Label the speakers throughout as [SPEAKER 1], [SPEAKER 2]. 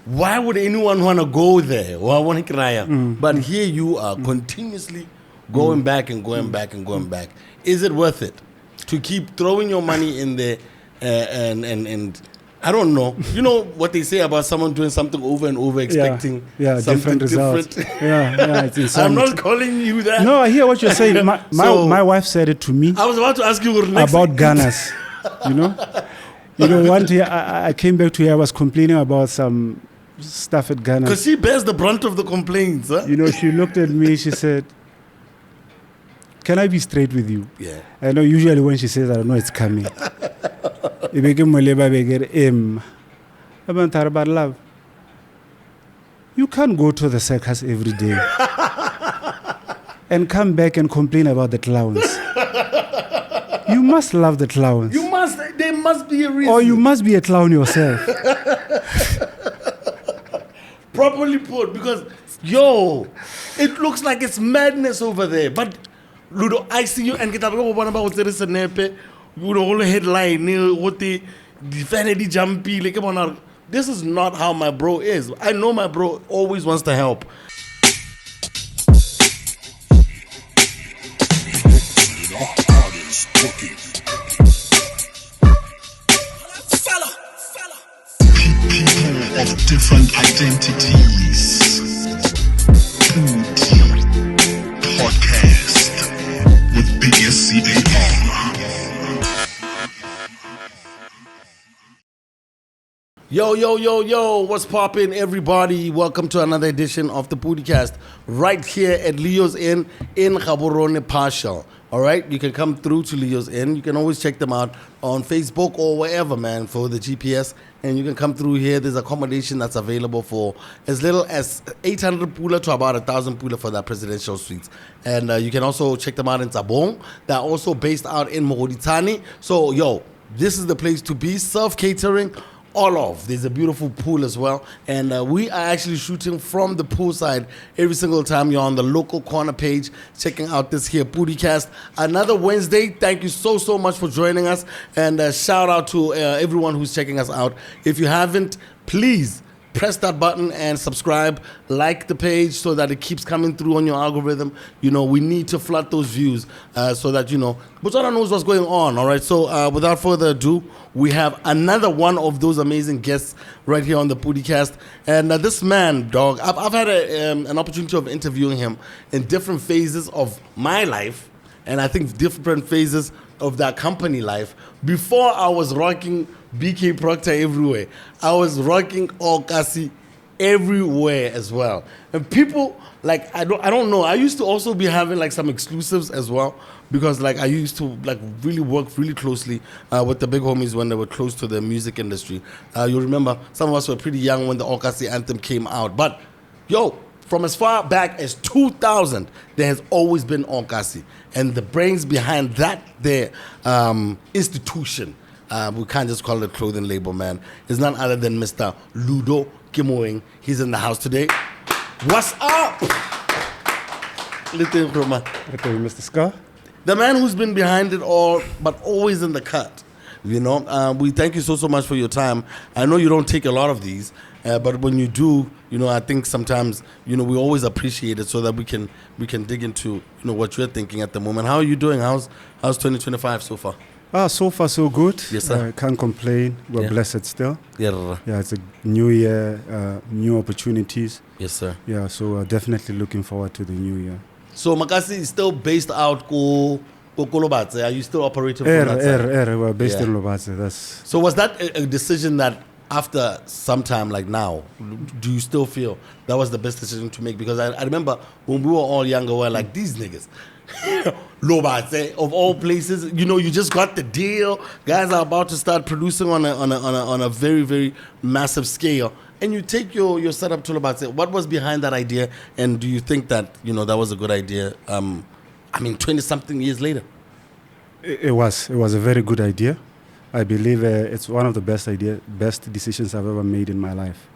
[SPEAKER 1] why would anyone want to go there? But here you are continuously going back and going back and going back. Is it worth it to keep throwing your money in there and I don't know. You know what they say about someone doing something over and over, expecting something
[SPEAKER 2] different results. It's insane.
[SPEAKER 1] I'm not calling you that.
[SPEAKER 2] No, I hear what you're saying. My wife said it to me.
[SPEAKER 1] I was about to ask you
[SPEAKER 2] about Gunners. One day I came back to her. I was complaining about some stuff at Ghana.
[SPEAKER 1] Because she bears the brunt of the complaints. Huh?
[SPEAKER 2] She looked at me. She said, "Can I be straight with you?"
[SPEAKER 1] Yeah.
[SPEAKER 2] I know usually when she says that, I know it's coming. But love, you can't go to the circus every day and come back and complain about the clowns. You must love the clowns.
[SPEAKER 1] There must be a reason.
[SPEAKER 2] Or you must be a clown yourself.
[SPEAKER 1] Properly put, because, it looks like it's madness over there. But, Ludo, I see you and get a about there is a nepe, you the whole headline, what the vanity jumpy, like, this is not how my bro is. I know my bro always wants to help.
[SPEAKER 3] People of different identities. Podcast with PODI-CAST.
[SPEAKER 1] Yo, what's poppin', everybody? Welcome to another edition of the Podicast right here at Leo's Inn in Gaborone Partial. All right, you can come through to Leo's Inn. You can always check them out on Facebook or wherever, man, for the GPS. And you can come through here. There's accommodation that's available for as little as 800 pula to about 1,000 pula for that presidential suites. And you can also check them out in Tabong. They're also based out in Mogoditani. So, this is the place to be. Self-catering. All of. There's a beautiful pool as well. And we are actually shooting from the poolside every single time you're on the local corner page checking out this here Podicast. Another Wednesday. Thank you so much for joining us. And shout out to everyone who's checking us out. If you haven't, please press that button and subscribe, like the page so that it keeps coming through on your algorithm. We need to flood those views so that, Botswana knows what's going on, all right? So without further ado, we have another one of those amazing guests right here on the Podicast. And this man, dog, I've had an opportunity of interviewing him in different phases of my life, and I think different phases of that company life. Before I was rocking BK Proctor everywhere, I was rocking Okasi everywhere as well. And people, like, I don't know, I used to also be having like some exclusives as well, because like I used to like really work really closely with the big homies when they were close to the music industry. You remember, some of us were pretty young when the Okasi anthem came out, but from as far back as 2000, there has always been Okasi. And the brains behind that institution, we can't just call it a clothing label, man, is none other than Mr. Ludo Kemoeng. He's in the house today. What's up?
[SPEAKER 2] Mr. Scar.
[SPEAKER 1] The man who's been behind it all, but always in the cut. We thank you so much for your time. I know you don't take a lot of these, but when you do, I think sometimes, we always appreciate it so that we can dig into, what you're thinking at the moment. How are you doing? How's 2025 so far?
[SPEAKER 2] So far so good.
[SPEAKER 1] Yes, sir.
[SPEAKER 2] Can't complain. We're blessed still.
[SPEAKER 1] Yeah,
[SPEAKER 2] it's a new year, new opportunities.
[SPEAKER 1] Yes, sir.
[SPEAKER 2] Yeah, so definitely looking forward to the new year.
[SPEAKER 1] So Makasi is still based out Lobatse. Are you still operating from that side?
[SPEAKER 2] We're based in Lobatse.
[SPEAKER 1] So was that a decision that after some time, like now, do you still feel that was the best decision to make? Because I remember when we were all younger, we were like, these niggas, Lobatse, of all places, you just got the deal. Guys are about to start producing on a very, very massive scale. And you take your setup to Lobatse. What was behind that idea? And do you think that, that was a good idea? 20-something years later. It
[SPEAKER 2] was a very good idea. I believe it's one of the best decisions I've ever made in my life.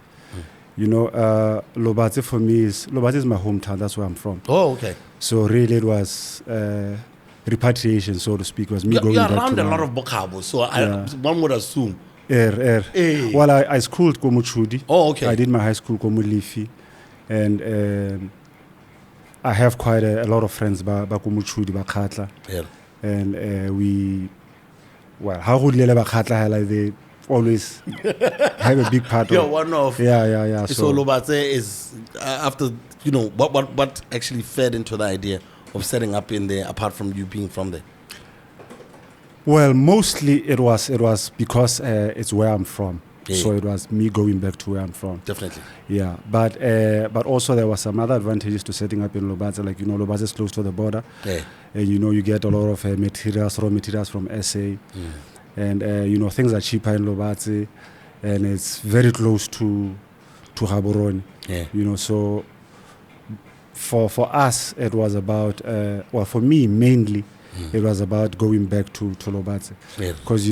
[SPEAKER 2] Lobatse for me is my hometown. That's where I'm from.
[SPEAKER 1] Oh, okay.
[SPEAKER 2] So really it was repatriation, so to speak. It was me going back to
[SPEAKER 1] around a lot of Bokabo, so one would assume Hey.
[SPEAKER 2] Well, I schooled Komuchudi.
[SPEAKER 1] Oh, okay.
[SPEAKER 2] I did my high school Komulifi, and I have quite a lot of friends ba Komuchudi, ba Khatla.
[SPEAKER 1] Yeah.
[SPEAKER 2] And we, well, how would like they always have a big part
[SPEAKER 1] Yeah,
[SPEAKER 2] of.
[SPEAKER 1] one of.
[SPEAKER 2] Yeah.
[SPEAKER 1] So Lobatse is after what actually fed into the idea of setting up in there, apart from you being from there.
[SPEAKER 2] Well, mostly it was because it's where I'm from.
[SPEAKER 1] Yeah.
[SPEAKER 2] So it was me going back to where I'm from.
[SPEAKER 1] Definitely.
[SPEAKER 2] Yeah, but also there was some other advantages to setting up in Lobatse. Like, Lobatse is close to the border.
[SPEAKER 1] Yeah.
[SPEAKER 2] And, you get a lot of raw materials from SA. And, things are cheaper in Lobatse. And it's very close to Gaborone.
[SPEAKER 1] Yeah.
[SPEAKER 2] So for us, it was about, for me mainly, it was about going back to Lobatse.
[SPEAKER 1] Yeah.
[SPEAKER 2] Because,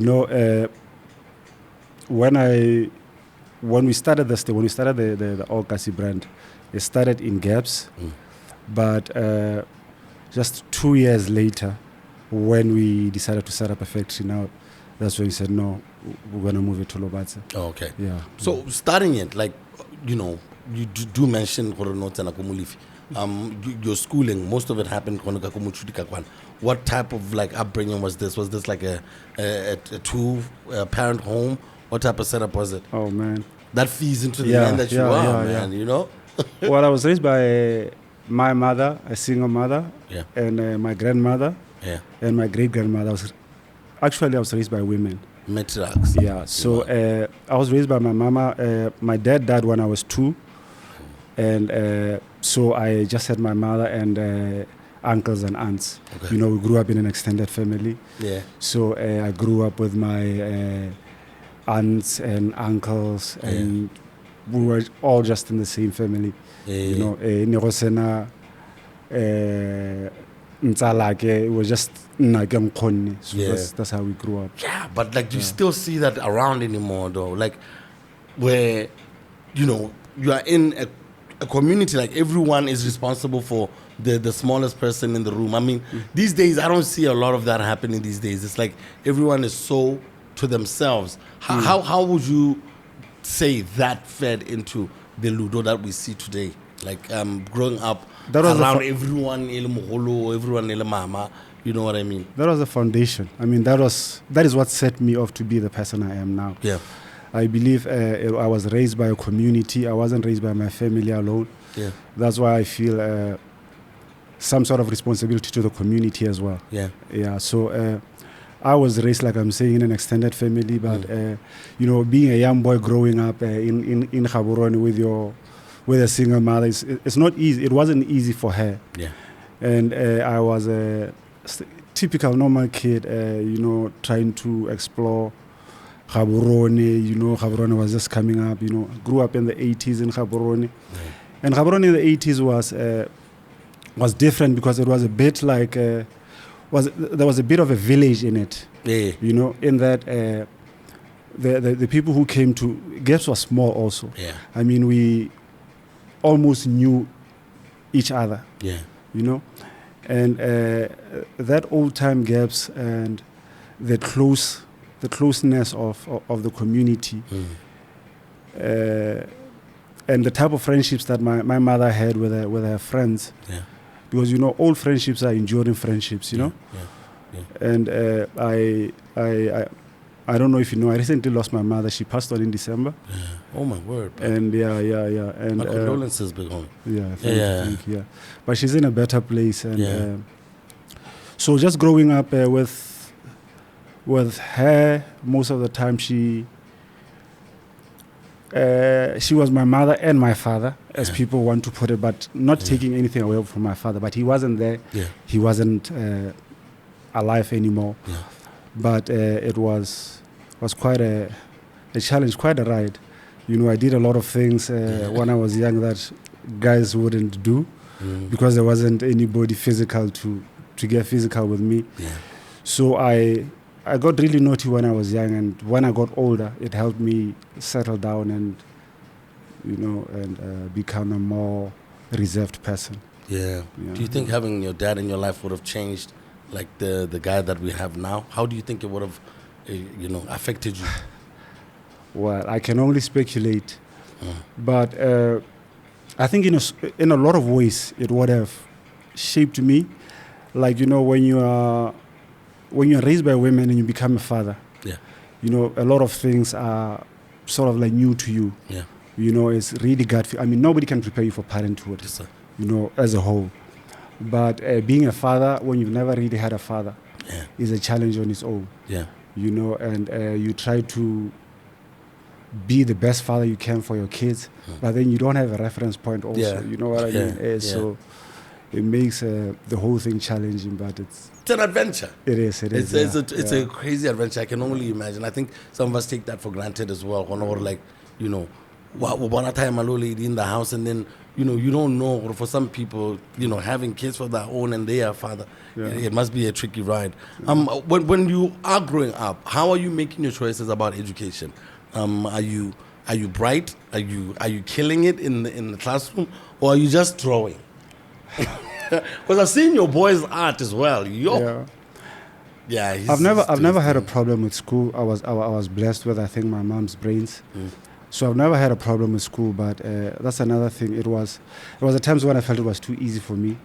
[SPEAKER 2] when we started the All-Kasi brand, it started in Gaps, but just 2 years later, when we decided to set up a factory now, that's when we said, no, we're going to move it to Lobatse.
[SPEAKER 1] Oh, okay.
[SPEAKER 2] Yeah.
[SPEAKER 1] So starting it, like, you do mention Koronotana Kumulifi. Your schooling, most of it happened in Kakwan. What type of upbringing was this? Was this like a two-parent home? What type of setup was it?
[SPEAKER 2] Oh, man.
[SPEAKER 1] That feeds into the man that you are, man,
[SPEAKER 2] Well, I was raised by my mother, a single mother,
[SPEAKER 1] Yeah.
[SPEAKER 2] and my grandmother,
[SPEAKER 1] Yeah.
[SPEAKER 2] and my great-grandmother. I was raised by women.
[SPEAKER 1] Matriarchs.
[SPEAKER 2] Yeah, so I was raised by my mama. My dad died when I was 2. And so I just had my mother and uncles and aunts.
[SPEAKER 1] Okay.
[SPEAKER 2] We grew up in an extended family.
[SPEAKER 1] Yeah.
[SPEAKER 2] So I grew up with my aunts and uncles, and we were all just in the same family. Negosena, it was just Nagamkoni. So that's how we grew up.
[SPEAKER 1] Yeah, but do you still see that around anymore, though? Like, where, you are in a community, like everyone is responsible for the smallest person in the room. I mean, these days, I don't see a lot of that happening these days. It's like everyone is so to themselves. How would you say that fed into the Ludo that we see today? Like, growing up around everyone, everyone, mama, you know what I mean?
[SPEAKER 2] That was the foundation. I mean, that is what set me off to be the person I am now.
[SPEAKER 1] Yeah.
[SPEAKER 2] I believe I was raised by a community. I wasn't raised by my family alone.
[SPEAKER 1] Yeah.
[SPEAKER 2] That's why I feel some sort of responsibility to the community as well.
[SPEAKER 1] Yeah.
[SPEAKER 2] Yeah. So I was raised, like I'm saying, in an extended family, but being a young boy growing up in Gaborone with a single mother, it's not easy. It wasn't easy for her.
[SPEAKER 1] Yeah.
[SPEAKER 2] And I was a typical normal kid, trying to explore Gaborone. Gaborone was just coming up. Grew up in the 80s in Gaborone.
[SPEAKER 1] Yeah.
[SPEAKER 2] And Gaborone in the 80s was different because it was a bit like there was a bit of a village in it.
[SPEAKER 1] Yeah.
[SPEAKER 2] In that the people who came to Gaps was small also.
[SPEAKER 1] Yeah.
[SPEAKER 2] I mean, we almost knew each other.
[SPEAKER 1] Yeah.
[SPEAKER 2] And that old time Gaps and the closeness of the community. And the type of friendships that my mother had with her friends.
[SPEAKER 1] Yeah.
[SPEAKER 2] Because old friendships are enduring friendships,
[SPEAKER 1] Yeah.
[SPEAKER 2] And I don't know if you know, I recently lost my mother. She passed on in December.
[SPEAKER 1] Yeah. Oh my word. Bro.
[SPEAKER 2] And and
[SPEAKER 1] my condolences, big homie.
[SPEAKER 2] Yeah, thank you. But she's in a better place, and so just growing up with her, most of the time she was my mother and my father, as people want to put it, but not taking anything away from my father. But he wasn't there.
[SPEAKER 1] Yeah.
[SPEAKER 2] He wasn't alive anymore.
[SPEAKER 1] Yeah.
[SPEAKER 2] But it was quite a challenge, quite a ride. I did a lot of things when I was young that guys wouldn't do because there wasn't anybody physical to get physical with me.
[SPEAKER 1] Yeah.
[SPEAKER 2] So I got really naughty when I was young, and when I got older, it helped me settle down and become a more reserved person.
[SPEAKER 1] Yeah. Do you think having your dad in your life would have changed, like the guy that we have now? How do you think it would have, affected you?
[SPEAKER 2] Well, I can only speculate. But I think in a lot of ways it would have shaped me. Like, when you're raised by women and you become a father, a lot of things are sort of like new to you.
[SPEAKER 1] Yeah.
[SPEAKER 2] It's really I mean, nobody can prepare you for parenthood,
[SPEAKER 1] Yes, sir.
[SPEAKER 2] As a whole. But being a father, when you've never really had a father, is a challenge on its own.
[SPEAKER 1] Yeah.
[SPEAKER 2] And you try to be the best father you can for your kids, but then you don't have a reference point also.
[SPEAKER 1] Yeah.
[SPEAKER 2] You know what I mean? So it makes the whole thing challenging, but it's
[SPEAKER 1] an adventure.
[SPEAKER 2] It is.
[SPEAKER 1] It's a crazy adventure. I can only imagine. I think some of us take that for granted as well. Or like, one time a lady in the house, and then you don't know. Or for some people, having kids for their own and they are father, it must be a tricky ride. When you are growing up, how are you making your choices about education? Are you bright? Are you killing it in the classroom, or are you just drawing? Because I've seen your boy's art as well.
[SPEAKER 2] I've never had a problem with school. I was blessed with, I think, my mom's brains. So I've never had a problem with school, but that's another thing. It was at times when I felt it was too easy for me,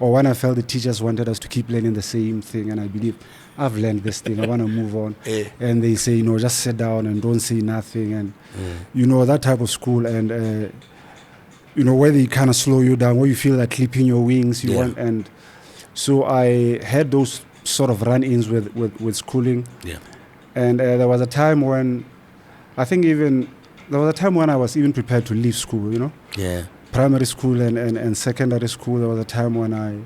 [SPEAKER 2] or when I felt the teachers wanted us to keep learning the same thing, and I believe I've learned this thing, I want to move on. And they say, just sit down and don't say nothing, and that type of school, and where they kind of slow you down, where you feel like clipping your wings, and so I had those sort of run-ins with schooling. And there was a time when I was even prepared to leave school, primary school and secondary school. There was a time when I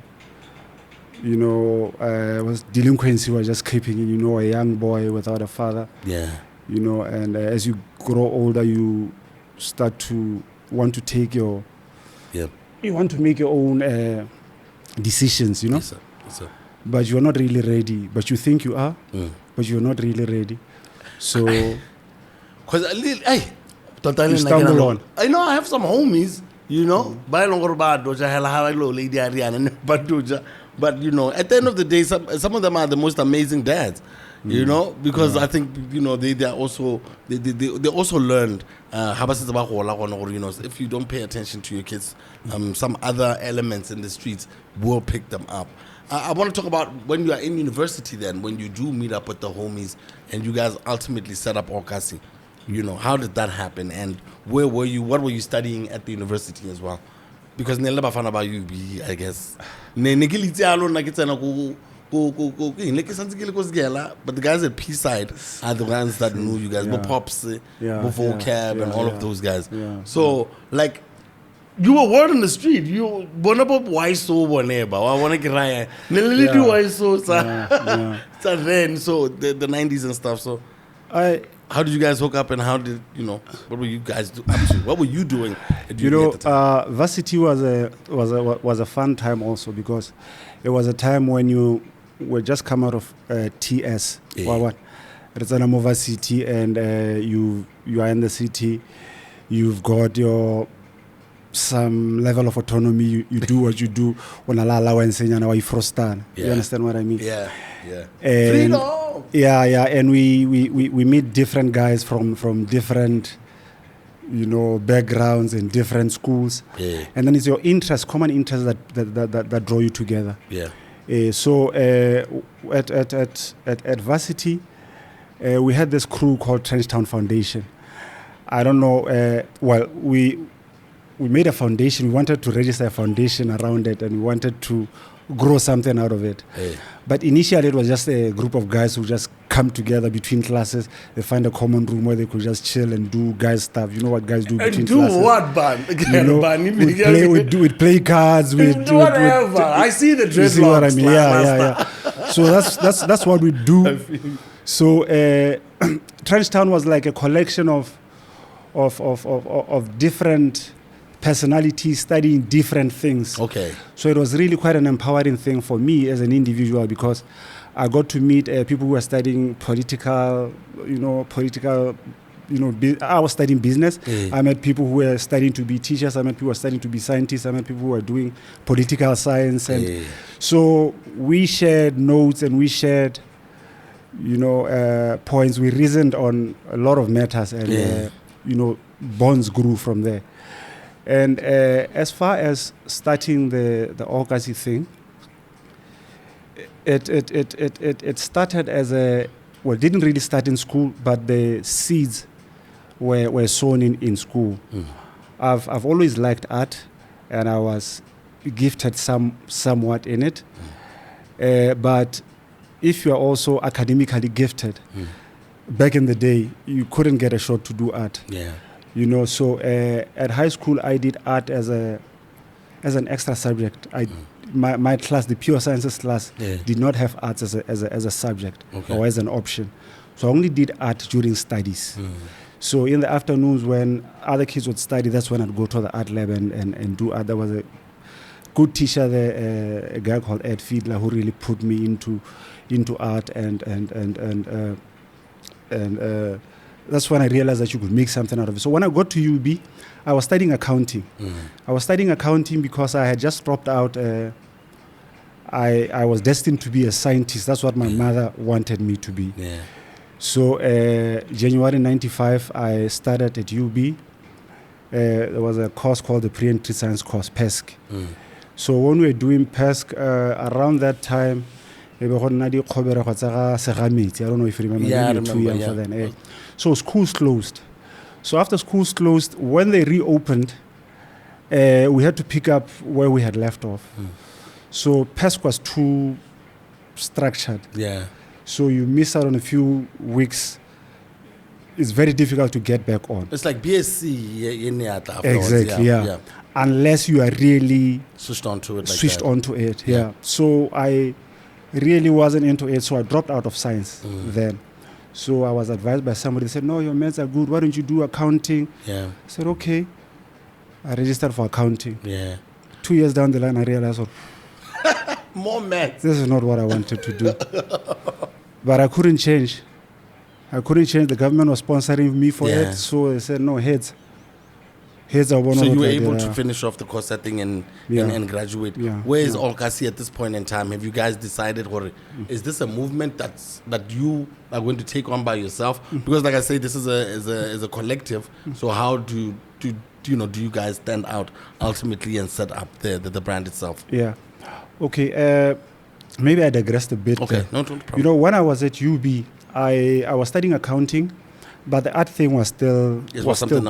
[SPEAKER 2] was delinquency was just creeping in, a young boy without a father. And as you grow older, you start to want to take you want to make your own decisions,
[SPEAKER 1] Yes, sir.
[SPEAKER 2] But you're not really ready. But you think you are, but you're not really ready. So,
[SPEAKER 1] because
[SPEAKER 2] you stumble on.
[SPEAKER 1] I know I have some homies, but at the end of the day, some of them are the most amazing dads. Because I think they also learned if you don't pay attention to your kids, some other elements in the streets will pick them up. I want to talk about when you are in university, then when you do meet up with the homies and you guys ultimately set up Okasi. How did that happen, and where were you? What were you studying at the university as well? Because never found about you, I guess. But the guys at P side are the ones that knew you guys. Pops, vocab, and all of those guys. So like, you were word on the street. You born up why so whenever I want to get right. Why so then so the 90s and stuff. So how did you guys hook up, and how did what were you guys up to? What were you doing?
[SPEAKER 2] Varsity was a fun time also, because it was a time when you were just come out of TS, Rizanamo Varsity, and you are in the city. You've got some level of autonomy. You do what you do. You understand what I mean? And and we meet different guys from different backgrounds and different schools, and then it's your common interests that draw you together. So at Varsity, we had this crew called Trenchtown Foundation. I don't know. We made a foundation. We wanted to register a foundation around it, and we wanted to grow something out of it. But initially, it was just a group of guys who just come together between classes. They find a common room where they could just chill and do guys stuff. You know what guys do between classes?
[SPEAKER 1] And do what, man?
[SPEAKER 2] We'd play cards.
[SPEAKER 1] Whatever. I see the dreadlocks.
[SPEAKER 2] You see what I mean? Yeah. So that's what we do. So Trenchtown was like a collection of different personalities studying different things. So it was really quite an empowering thing for me as an individual, because I got to meet people who were studying I was studying business. I met people who were studying to be teachers. I met people who were studying to be scientists. I met people who were doing political science. And so we shared notes, and we shared, points. We reasoned on a lot of matters, and bonds grew from there. And as far as starting the advocacy thing, it started as didn't really start in school, but the seeds were sown in school. I've always liked art, and I was gifted somewhat in it. But if you are also academically gifted, back in the day, you couldn't get a shot to do art.
[SPEAKER 1] Yeah.
[SPEAKER 2] So at high school, I did art as an extra subject. My class, the pure sciences class, did not have arts as a subject or as an option. So I only did art during studies. So in the afternoons when other kids would study, that's when I'd go to the art lab and do art. There was a good teacher there, a guy called Ed Fiedler, who really put me into art and that's when I realized that you could make something out of it. So when I got to UB, I was studying accounting. I was studying accounting because I had just dropped out. I was destined to be a scientist. That's what my mother wanted me to be.
[SPEAKER 1] Yeah.
[SPEAKER 2] So January 95, I started at UB. There was a course called the Pre-Entry Science course, PESC. So when we were doing PESC, around that time, I don't know if you remember,
[SPEAKER 1] Yeah, I
[SPEAKER 2] maybe you're too
[SPEAKER 1] remember,
[SPEAKER 2] young
[SPEAKER 1] yeah.
[SPEAKER 2] for then. So schools closed. So after schools closed, when they reopened, we had to pick up where we had left off. So PESC was too structured.
[SPEAKER 1] Yeah.
[SPEAKER 2] So you miss out on a few weeks. It's very difficult to get back on.
[SPEAKER 1] It's like BSc in
[SPEAKER 2] Exactly, yeah. Unless you are really
[SPEAKER 1] Switched onto it.
[SPEAKER 2] onto it. Yeah. So I really wasn't into it, so I dropped out of science then. So I was advised by somebody. They said, no, your maths are good. Why don't you do accounting?
[SPEAKER 1] Yeah.
[SPEAKER 2] I said, okay. I registered for accounting.
[SPEAKER 1] Yeah.
[SPEAKER 2] 2 years down the line, I realized,
[SPEAKER 1] More maths.
[SPEAKER 2] this is not what I wanted to do. But I couldn't change. The government was sponsoring me for it. So they said, no, heads. Heads are one
[SPEAKER 1] So
[SPEAKER 2] of
[SPEAKER 1] you were
[SPEAKER 2] the-
[SPEAKER 1] able to finish off the course, I think, and graduate.
[SPEAKER 2] Yeah.
[SPEAKER 1] Where is Olkasi at this point in time? Have you guys decided, or is this a movement that you are going to take on by yourself? Because, like I say, this is a collective. So how do you guys stand out ultimately and set up the brand itself?
[SPEAKER 2] Yeah. Okay. Maybe I digressed a bit.
[SPEAKER 1] Okay. No problem.
[SPEAKER 2] When I was at UB, I was studying accounting, but the art thing was still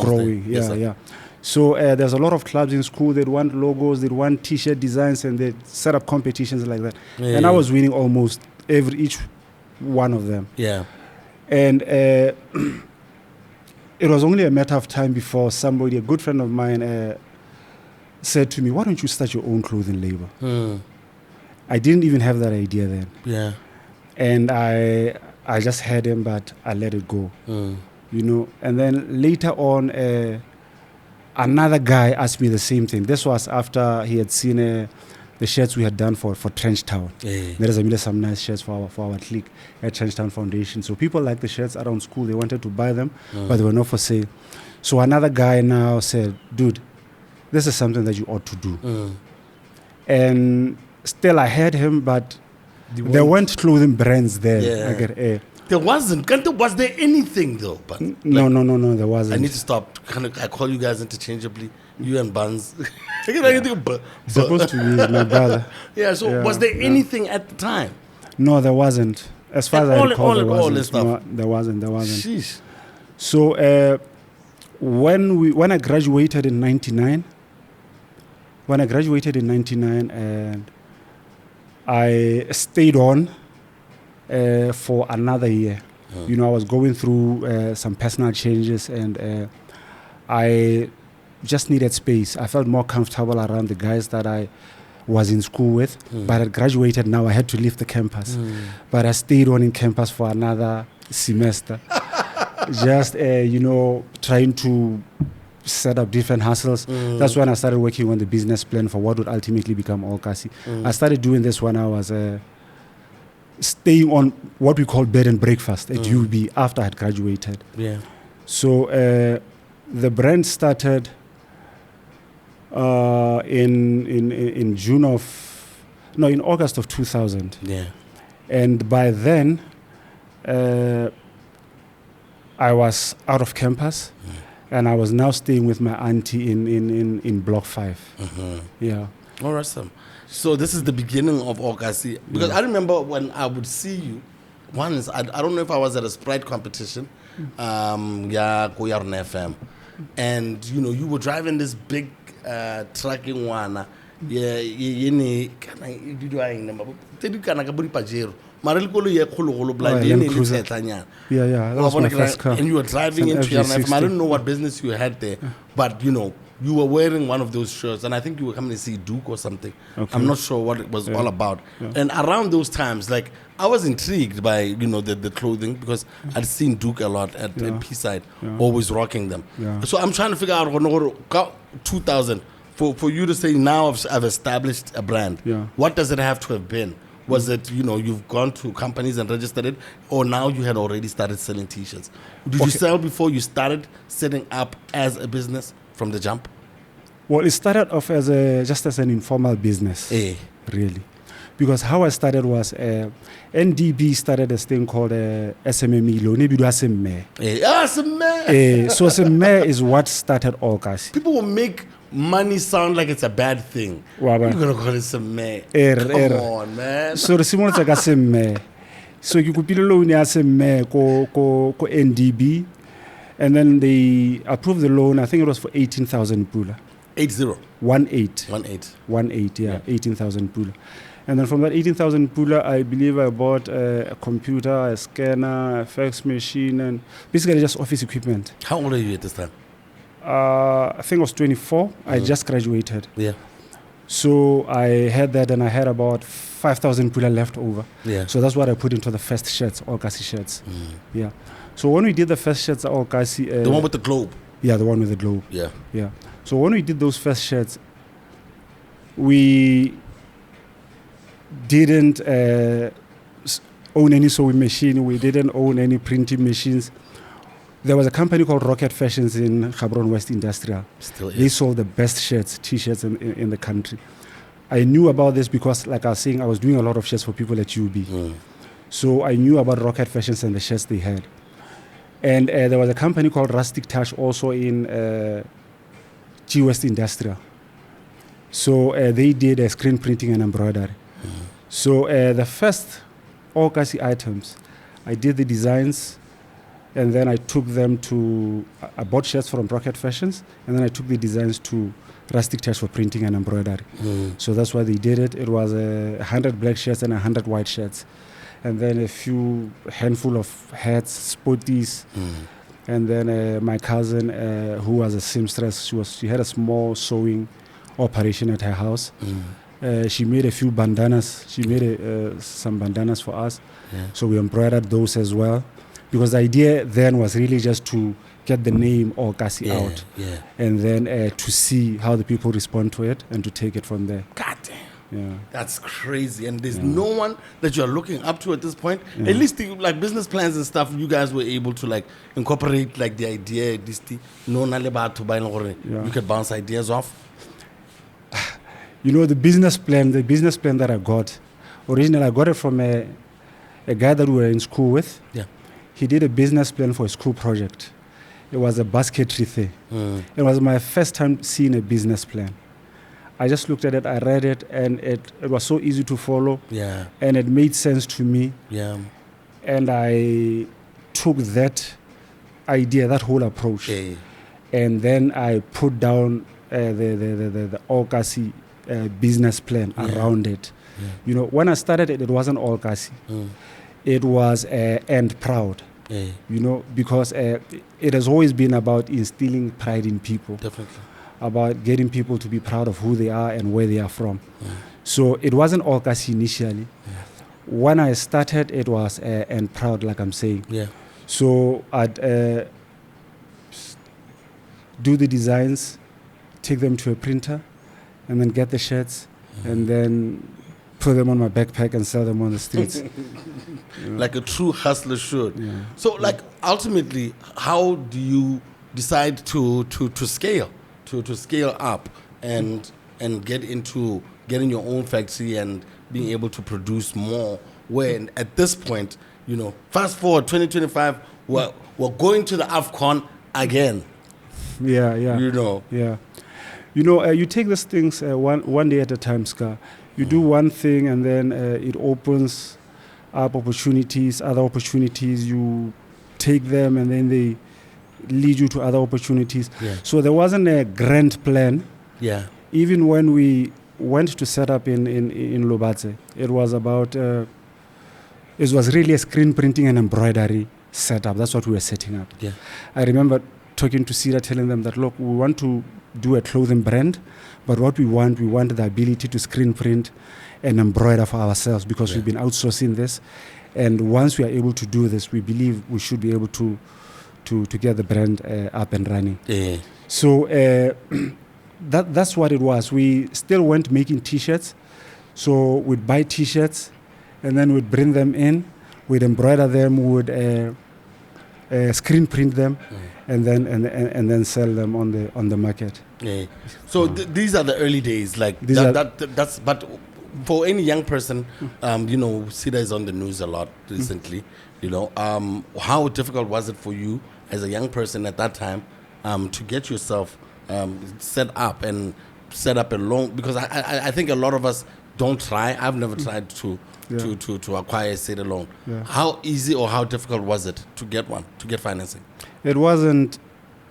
[SPEAKER 2] growing.
[SPEAKER 1] Yes,
[SPEAKER 2] Yeah. So there's a lot of clubs in school. They'd want logos, they'd want T-shirt designs, and they'd set up competitions like that. And I was winning almost each one of them.
[SPEAKER 1] Yeah.
[SPEAKER 2] And it was only a matter of time before somebody, a good friend of mine, said to me, why don't you start your own clothing label? I didn't even have that idea then.
[SPEAKER 1] Yeah.
[SPEAKER 2] And I just had him, but I let it go. And then later on, another guy asked me the same thing. This was after he had seen the shirts we had done for Trench Town. There is some nice shirts for our clique at Trench Town Foundation. So people liked the shirts around school. They wanted to buy them, but they were not for sale. So another guy now said, dude, this is something that you ought to do. And still I had him, but there weren't clothing brands there.
[SPEAKER 1] Yeah. There wasn't. Was there anything though? But
[SPEAKER 2] no, there wasn't.
[SPEAKER 1] I need to stop. I call you guys interchangeably. You and Buns.
[SPEAKER 2] Supposed to be my brother.
[SPEAKER 1] Yeah. So was there anything at the time?
[SPEAKER 2] No, there wasn't. As far as I recall, there wasn't.
[SPEAKER 1] No,
[SPEAKER 2] there wasn't.
[SPEAKER 1] Sheesh.
[SPEAKER 2] So when I graduated in '99, and I stayed on for another year. I was going through some personal changes, and I just needed space. I felt more comfortable around the guys that I was in school with. But I graduated now. I had to leave the campus. But I stayed on in campus for another semester. Just, trying to set up different hustles. That's when I started working on the business plan for what would ultimately become Olkasi. I started doing this when I was staying on what we call bed and breakfast at UB after I had graduated.
[SPEAKER 1] Yeah.
[SPEAKER 2] So the brand started in August of 2000.
[SPEAKER 1] Yeah.
[SPEAKER 2] And by then, I was out of campus, and I was now staying with my auntie in Block 5. Yeah.
[SPEAKER 1] Oh, awesome. So this is the beginning of Okasi. Because I remember when I would see you once, I don't know if I was at a Sprite competition, Koyarn FM, and you were driving this big truck in Wana. Yeah, that
[SPEAKER 2] was my first car.
[SPEAKER 1] And you were driving into your FM. I don't know what business you had there, but you were wearing one of those shirts, and I think you were coming to see Duke or something.
[SPEAKER 2] Okay.
[SPEAKER 1] I'm not sure what it was all about. And around those times, like, I was intrigued by the clothing, because I'd seen Duke a lot at P-Side, always rocking them. So I'm trying to figure out 2000 for you to say now I've established a brand. What does it have to have been? Was it, you've gone to companies and registered it, or now you had already started selling T-shirts? Did you sell before you started setting up as a business from the jump?
[SPEAKER 2] Well, it started off as just as an informal business, really. Because how I started was NDB started this thing called SMME loan. So SMME is what started Okasi.
[SPEAKER 1] People will make money sound like it's a bad thing. You're going to call it SMME. Come on, man.
[SPEAKER 2] So the Simon is like SMME. So you could be loan SMME ko NDB, and then they approved the loan. I think it was for 18,000 pula.
[SPEAKER 1] 80.
[SPEAKER 2] 18, yeah. 18,000 pula. And then from that 18,000 pula, I believe I bought a computer, a scanner, a fax machine, and basically just office equipment.
[SPEAKER 1] How old are you at this time?
[SPEAKER 2] I think I was 24. I just graduated.
[SPEAKER 1] Yeah.
[SPEAKER 2] So I had that, and I had about 5,000 pula left over.
[SPEAKER 1] Yeah.
[SPEAKER 2] So that's what I put into the first shirts, Okasi shirts. Yeah. So when we did the first shirts, Okasi...
[SPEAKER 1] the one with the globe.
[SPEAKER 2] Yeah, the one with the globe.
[SPEAKER 1] Yeah.
[SPEAKER 2] Yeah. So when we did those first shirts, we didn't own any sewing machine. We didn't own any printing machines. There was a company called Rocket Fashions in Gaborone West Industrial.
[SPEAKER 1] Still is.
[SPEAKER 2] They sold the best shirts, T-shirts in the country. I knew about this because, like I was saying, I was doing a lot of shirts for people at UB. So I knew about Rocket Fashions and the shirts they had. And there was a company called Rustic Touch also in G West Industrial. So they did screen printing and embroidery. So the first Okasi items, I did the designs, and then I took them to, I bought shirts from Rocket Fashions, and then I took the designs to Rustic Touch for printing and embroidery. So that's why they did it. It was 100 black shirts and 100 white shirts. And then a handful of hats, sporties. And then my cousin, who was a seamstress, she had a small sewing operation at her house. She made a few bandanas. She made some bandanas for us. So we embroidered those as well. Because the idea then was really just to get the name Okasi out. And then to see how the people respond to it and to take it from there.
[SPEAKER 1] God damn.
[SPEAKER 2] Yeah.
[SPEAKER 1] That's crazy. And there's no one that you're looking up to at this point. At least the, like business plans and stuff, you guys were able to like incorporate like the idea, at least you could bounce ideas off.
[SPEAKER 2] You know, the business plan that I got, originally I got it from a guy that we were in school with. He did a business plan for a school project. It was a basketry thing. It was my first time seeing a business plan. I just looked at it, I read it, and it was so easy to follow. And it made sense to me. And I took that idea, that whole approach, and then I put down the Okasi business plan around it. You know, when I started it, it wasn't Okasi. It was and proud. You know, because it has always been about instilling pride in people.
[SPEAKER 1] Definitely.
[SPEAKER 2] About getting people to be proud of who they are and where they are from. So it wasn't Okasi initially. When I started, it was and proud, like I'm saying. So I'd do the designs, take them to a printer, and then get the shirts, and then put them on my backpack and sell them on the streets. You know?
[SPEAKER 1] Like a true hustler should. So, like, ultimately, how do you decide to scale? To scale up and get into getting your own factory and being able to produce more, when at this point You know, fast forward 2025, we're going to the AFCON again.
[SPEAKER 2] Yeah.
[SPEAKER 1] You know.
[SPEAKER 2] Yeah. You know, you take these things one day at a time, Scar. You do one thing and then it opens up opportunities, other opportunities. You take them and then they lead you to other opportunities.
[SPEAKER 1] Yeah.
[SPEAKER 2] So there wasn't a grand plan.
[SPEAKER 1] Yeah.
[SPEAKER 2] Even when we went to set up in Lobatse, it was about, it was really a screen printing and embroidery setup. That's what we were setting up.
[SPEAKER 1] Yeah.
[SPEAKER 2] I remember talking to Sira, telling them that, look, we want to do a clothing brand, but what we want the ability to screen print and embroider for ourselves, because we've been outsourcing this. And once we are able to do this, we believe we should be able to get the brand up and running.
[SPEAKER 1] Yeah.
[SPEAKER 2] So that's what it was. We still weren't making T-shirts. So we'd buy T-shirts and then we'd bring them in, we'd embroider them, we'd screen print them, and then sell them on the market.
[SPEAKER 1] Yeah. So these are the early days. Like that's. But for any young person, you know, Sida is on the news a lot recently. You know, how difficult was it for you as a young person at that time to get yourself set up a loan? Because I think a lot of us don't try. I've never tried to acquire a Sida loan.
[SPEAKER 2] Yeah.
[SPEAKER 1] How easy or how difficult was it to get financing?
[SPEAKER 2] It wasn't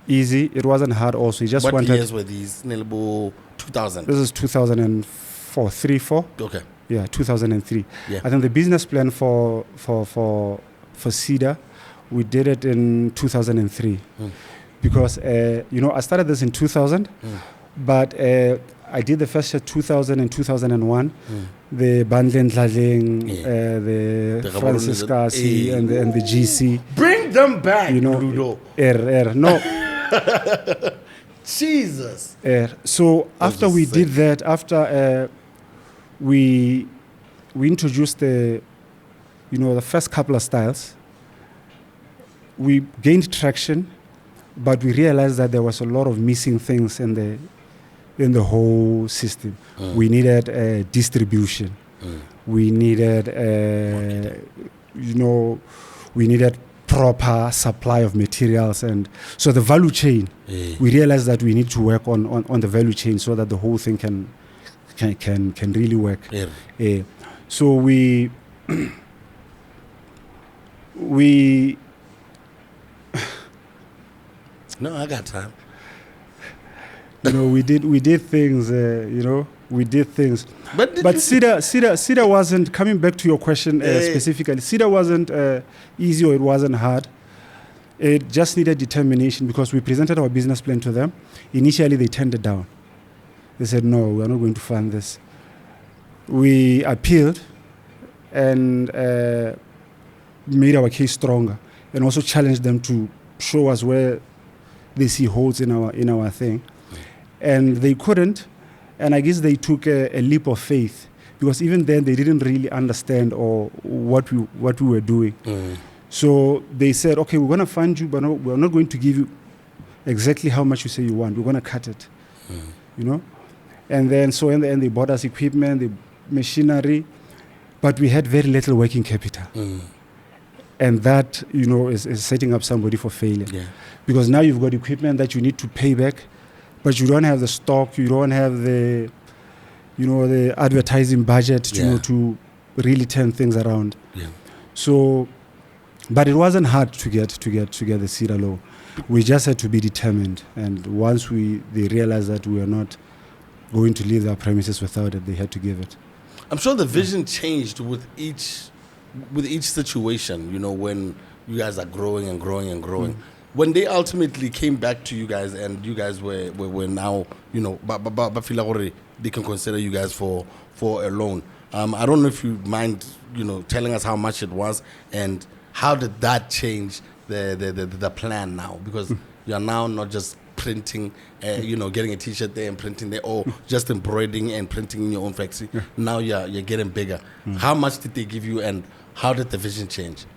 [SPEAKER 2] easy. It wasn't hard also. You just
[SPEAKER 1] what
[SPEAKER 2] wanted.
[SPEAKER 1] years were these? 2000.
[SPEAKER 2] This is 2004, 4.
[SPEAKER 1] Okay.
[SPEAKER 2] Yeah, 2003.
[SPEAKER 1] Yeah.
[SPEAKER 2] I think the business plan for Sida, we did it in 2003, because you know, I started this in 2000, but I did the first year 2000 and 2001. The Bandlen Tladling, the Francis Kasi and the GC.
[SPEAKER 1] Bring them back,
[SPEAKER 2] You know,
[SPEAKER 1] Ludo.
[SPEAKER 2] No.
[SPEAKER 1] Jesus.
[SPEAKER 2] So after we did that, after we introduced the first couple of styles, we gained traction, but we realized that there was a lot of missing things in the whole system. We needed distribution. We needed, we needed proper supply of materials, and so the value chain. We realized that we need to work on the value chain so that the whole thing can really work. So we
[SPEAKER 1] No, I got time.
[SPEAKER 2] we did things. We did things.
[SPEAKER 1] But
[SPEAKER 2] Sida wasn't, coming back to your question specifically, Sida wasn't easy or it wasn't hard. It just needed determination, because we presented our business plan to them. Initially, they turned it down. They said, no, we're not going to fund this. We appealed and made our case stronger, and also challenged them to show us where they see holes in our thing. And they couldn't. And I guess they took a leap of faith, because even then they didn't really understand or what we were doing. So they said, okay, we're going to fund you, but no, we're not going to give you exactly how much you say you want. We're going to cut it, And then so in the end they bought us equipment, the machinery, but we had very little working capital. And that, is setting up somebody for failure.
[SPEAKER 1] Yeah.
[SPEAKER 2] Because now you've got equipment that you need to pay back, but you don't have the stock, you don't have the advertising budget to really turn things around.
[SPEAKER 1] Yeah.
[SPEAKER 2] So, but it wasn't hard to get the Sida loan. We just had to be determined, and once they realized that we were not going to leave their premises without it, they had to give it.
[SPEAKER 1] I'm sure the vision changed with each situation. When you guys are growing and growing and growing. When they ultimately came back to you guys, and you guys were now, but feel like they can consider you guys for a loan. I don't know if you mind, telling us how much it was, and how did that change the plan now? Because you are now not just printing, getting a T-shirt there and printing there, or just embroidering and printing in your own factory. Now you're getting bigger. How much did they give you, and how did the vision change?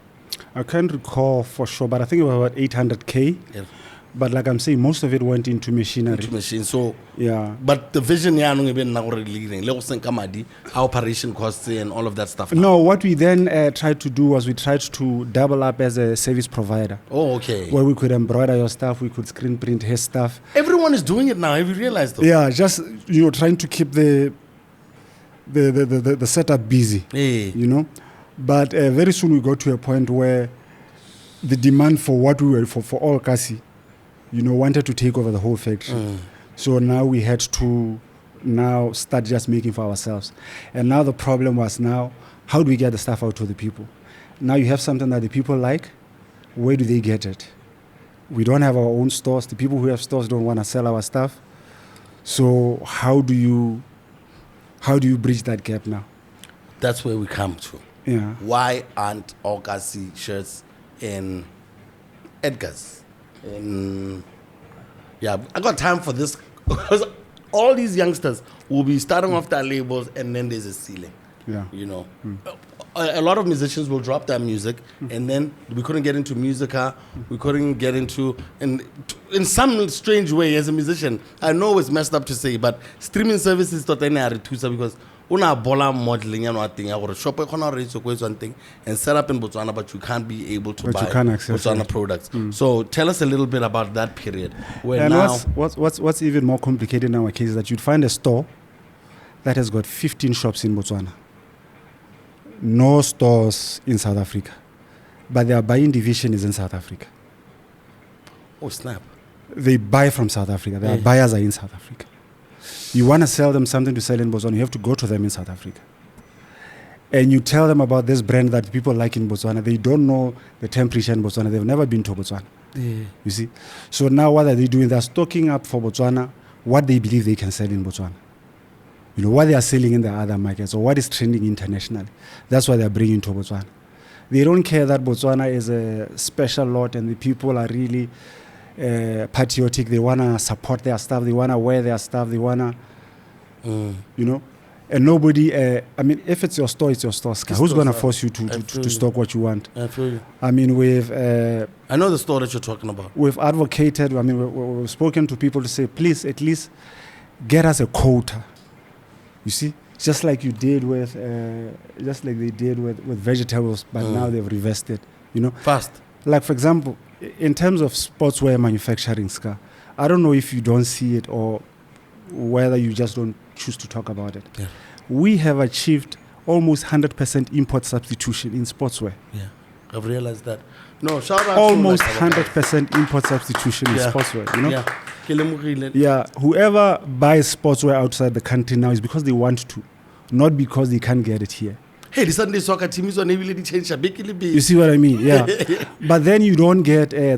[SPEAKER 2] I can't recall for sure, but I think it was about 800K.
[SPEAKER 1] Yeah.
[SPEAKER 2] But like I'm saying, most of it went into machinery.
[SPEAKER 1] Into machine. So
[SPEAKER 2] Yeah.
[SPEAKER 1] but the vision ya no even na gore leading. Le go senka madi, operation costs and all of that stuff.
[SPEAKER 2] No, what we then tried to do was we tried to double up as a service provider.
[SPEAKER 1] Oh, okay.
[SPEAKER 2] Where we could embroider your stuff, we could screen print his stuff.
[SPEAKER 1] Everyone is doing it now. Have you realized though?
[SPEAKER 2] Yeah, just trying to keep the setup busy.
[SPEAKER 1] Hey.
[SPEAKER 2] You know, but very soon we got to a point where the demand for what we were for all Kasi, wanted to take over the whole factory. So now we had to now start just making for ourselves. And now the problem was how do we get the stuff out to the people? Now you have something that the people like. Where do they get it? We don't have our own stores. The people who have stores don't want to sell our stuff. So how do you bridge that gap now?
[SPEAKER 1] That's where we come to.
[SPEAKER 2] Yeah.
[SPEAKER 1] Why aren't all Kasi shirts in Edgar's? Yeah, I got time for this because all these youngsters will be starting off their labels and then there's a ceiling.
[SPEAKER 2] Yeah.
[SPEAKER 1] A lot of musicians will drop their music and then we couldn't get into musica, we couldn't get into, and in some strange way as a musician, I know it's messed up to say, but streaming services because una bola modeling or shop one thing and set up in Botswana, but you can't be able to buy Botswana products. So tell us a little bit about that period. Where
[SPEAKER 2] and
[SPEAKER 1] now
[SPEAKER 2] what's even more complicated in our case is that you'd find a store that has got 15 shops in Botswana. No stores in South Africa. But their buying division is in South Africa.
[SPEAKER 1] Oh snap.
[SPEAKER 2] They buy from South Africa. Their buyers are in South Africa. You want to sell them something to sell in Botswana, you have to go to them in South Africa. And you tell them about this brand that people like in Botswana. They don't know the temperature in Botswana. They've never been to Botswana.
[SPEAKER 1] Yeah.
[SPEAKER 2] You see? So now what are they doing? They're stocking up for Botswana what they believe they can sell in Botswana. What they are selling in the other markets or what is trending internationally. That's what they're bringing to Botswana. They don't care that Botswana is a special lot and the people are really patriotic. They want to support their stuff. They want to wear their stuff. They want to, and nobody, if it's your store, it's your store. Who's going to force you to stock what you want?
[SPEAKER 1] I feel you.
[SPEAKER 2] I
[SPEAKER 1] know the store that you're talking about.
[SPEAKER 2] We've advocated, we've spoken to people to say, please, at least get us a quota. You see? Just like you did with, just like they did with vegetables, but now they've reversed it,
[SPEAKER 1] Fast.
[SPEAKER 2] Like, for example, in terms of sportswear manufacturing, Ska, I don't know if you don't see it or whether you just don't choose to talk about it.
[SPEAKER 1] Yeah.
[SPEAKER 2] We have achieved almost 100% import substitution in sportswear.
[SPEAKER 1] Yeah, I've realized that. No, shout out
[SPEAKER 2] almost
[SPEAKER 1] to
[SPEAKER 2] 100% import substitution in sportswear,
[SPEAKER 1] Yeah.
[SPEAKER 2] Yeah, whoever buys sportswear outside the country now is because they want to, not because they can't get it here.
[SPEAKER 1] Hey, the Sunday soccer team is on ability change.
[SPEAKER 2] You see what I mean? Yeah. But then you don't get we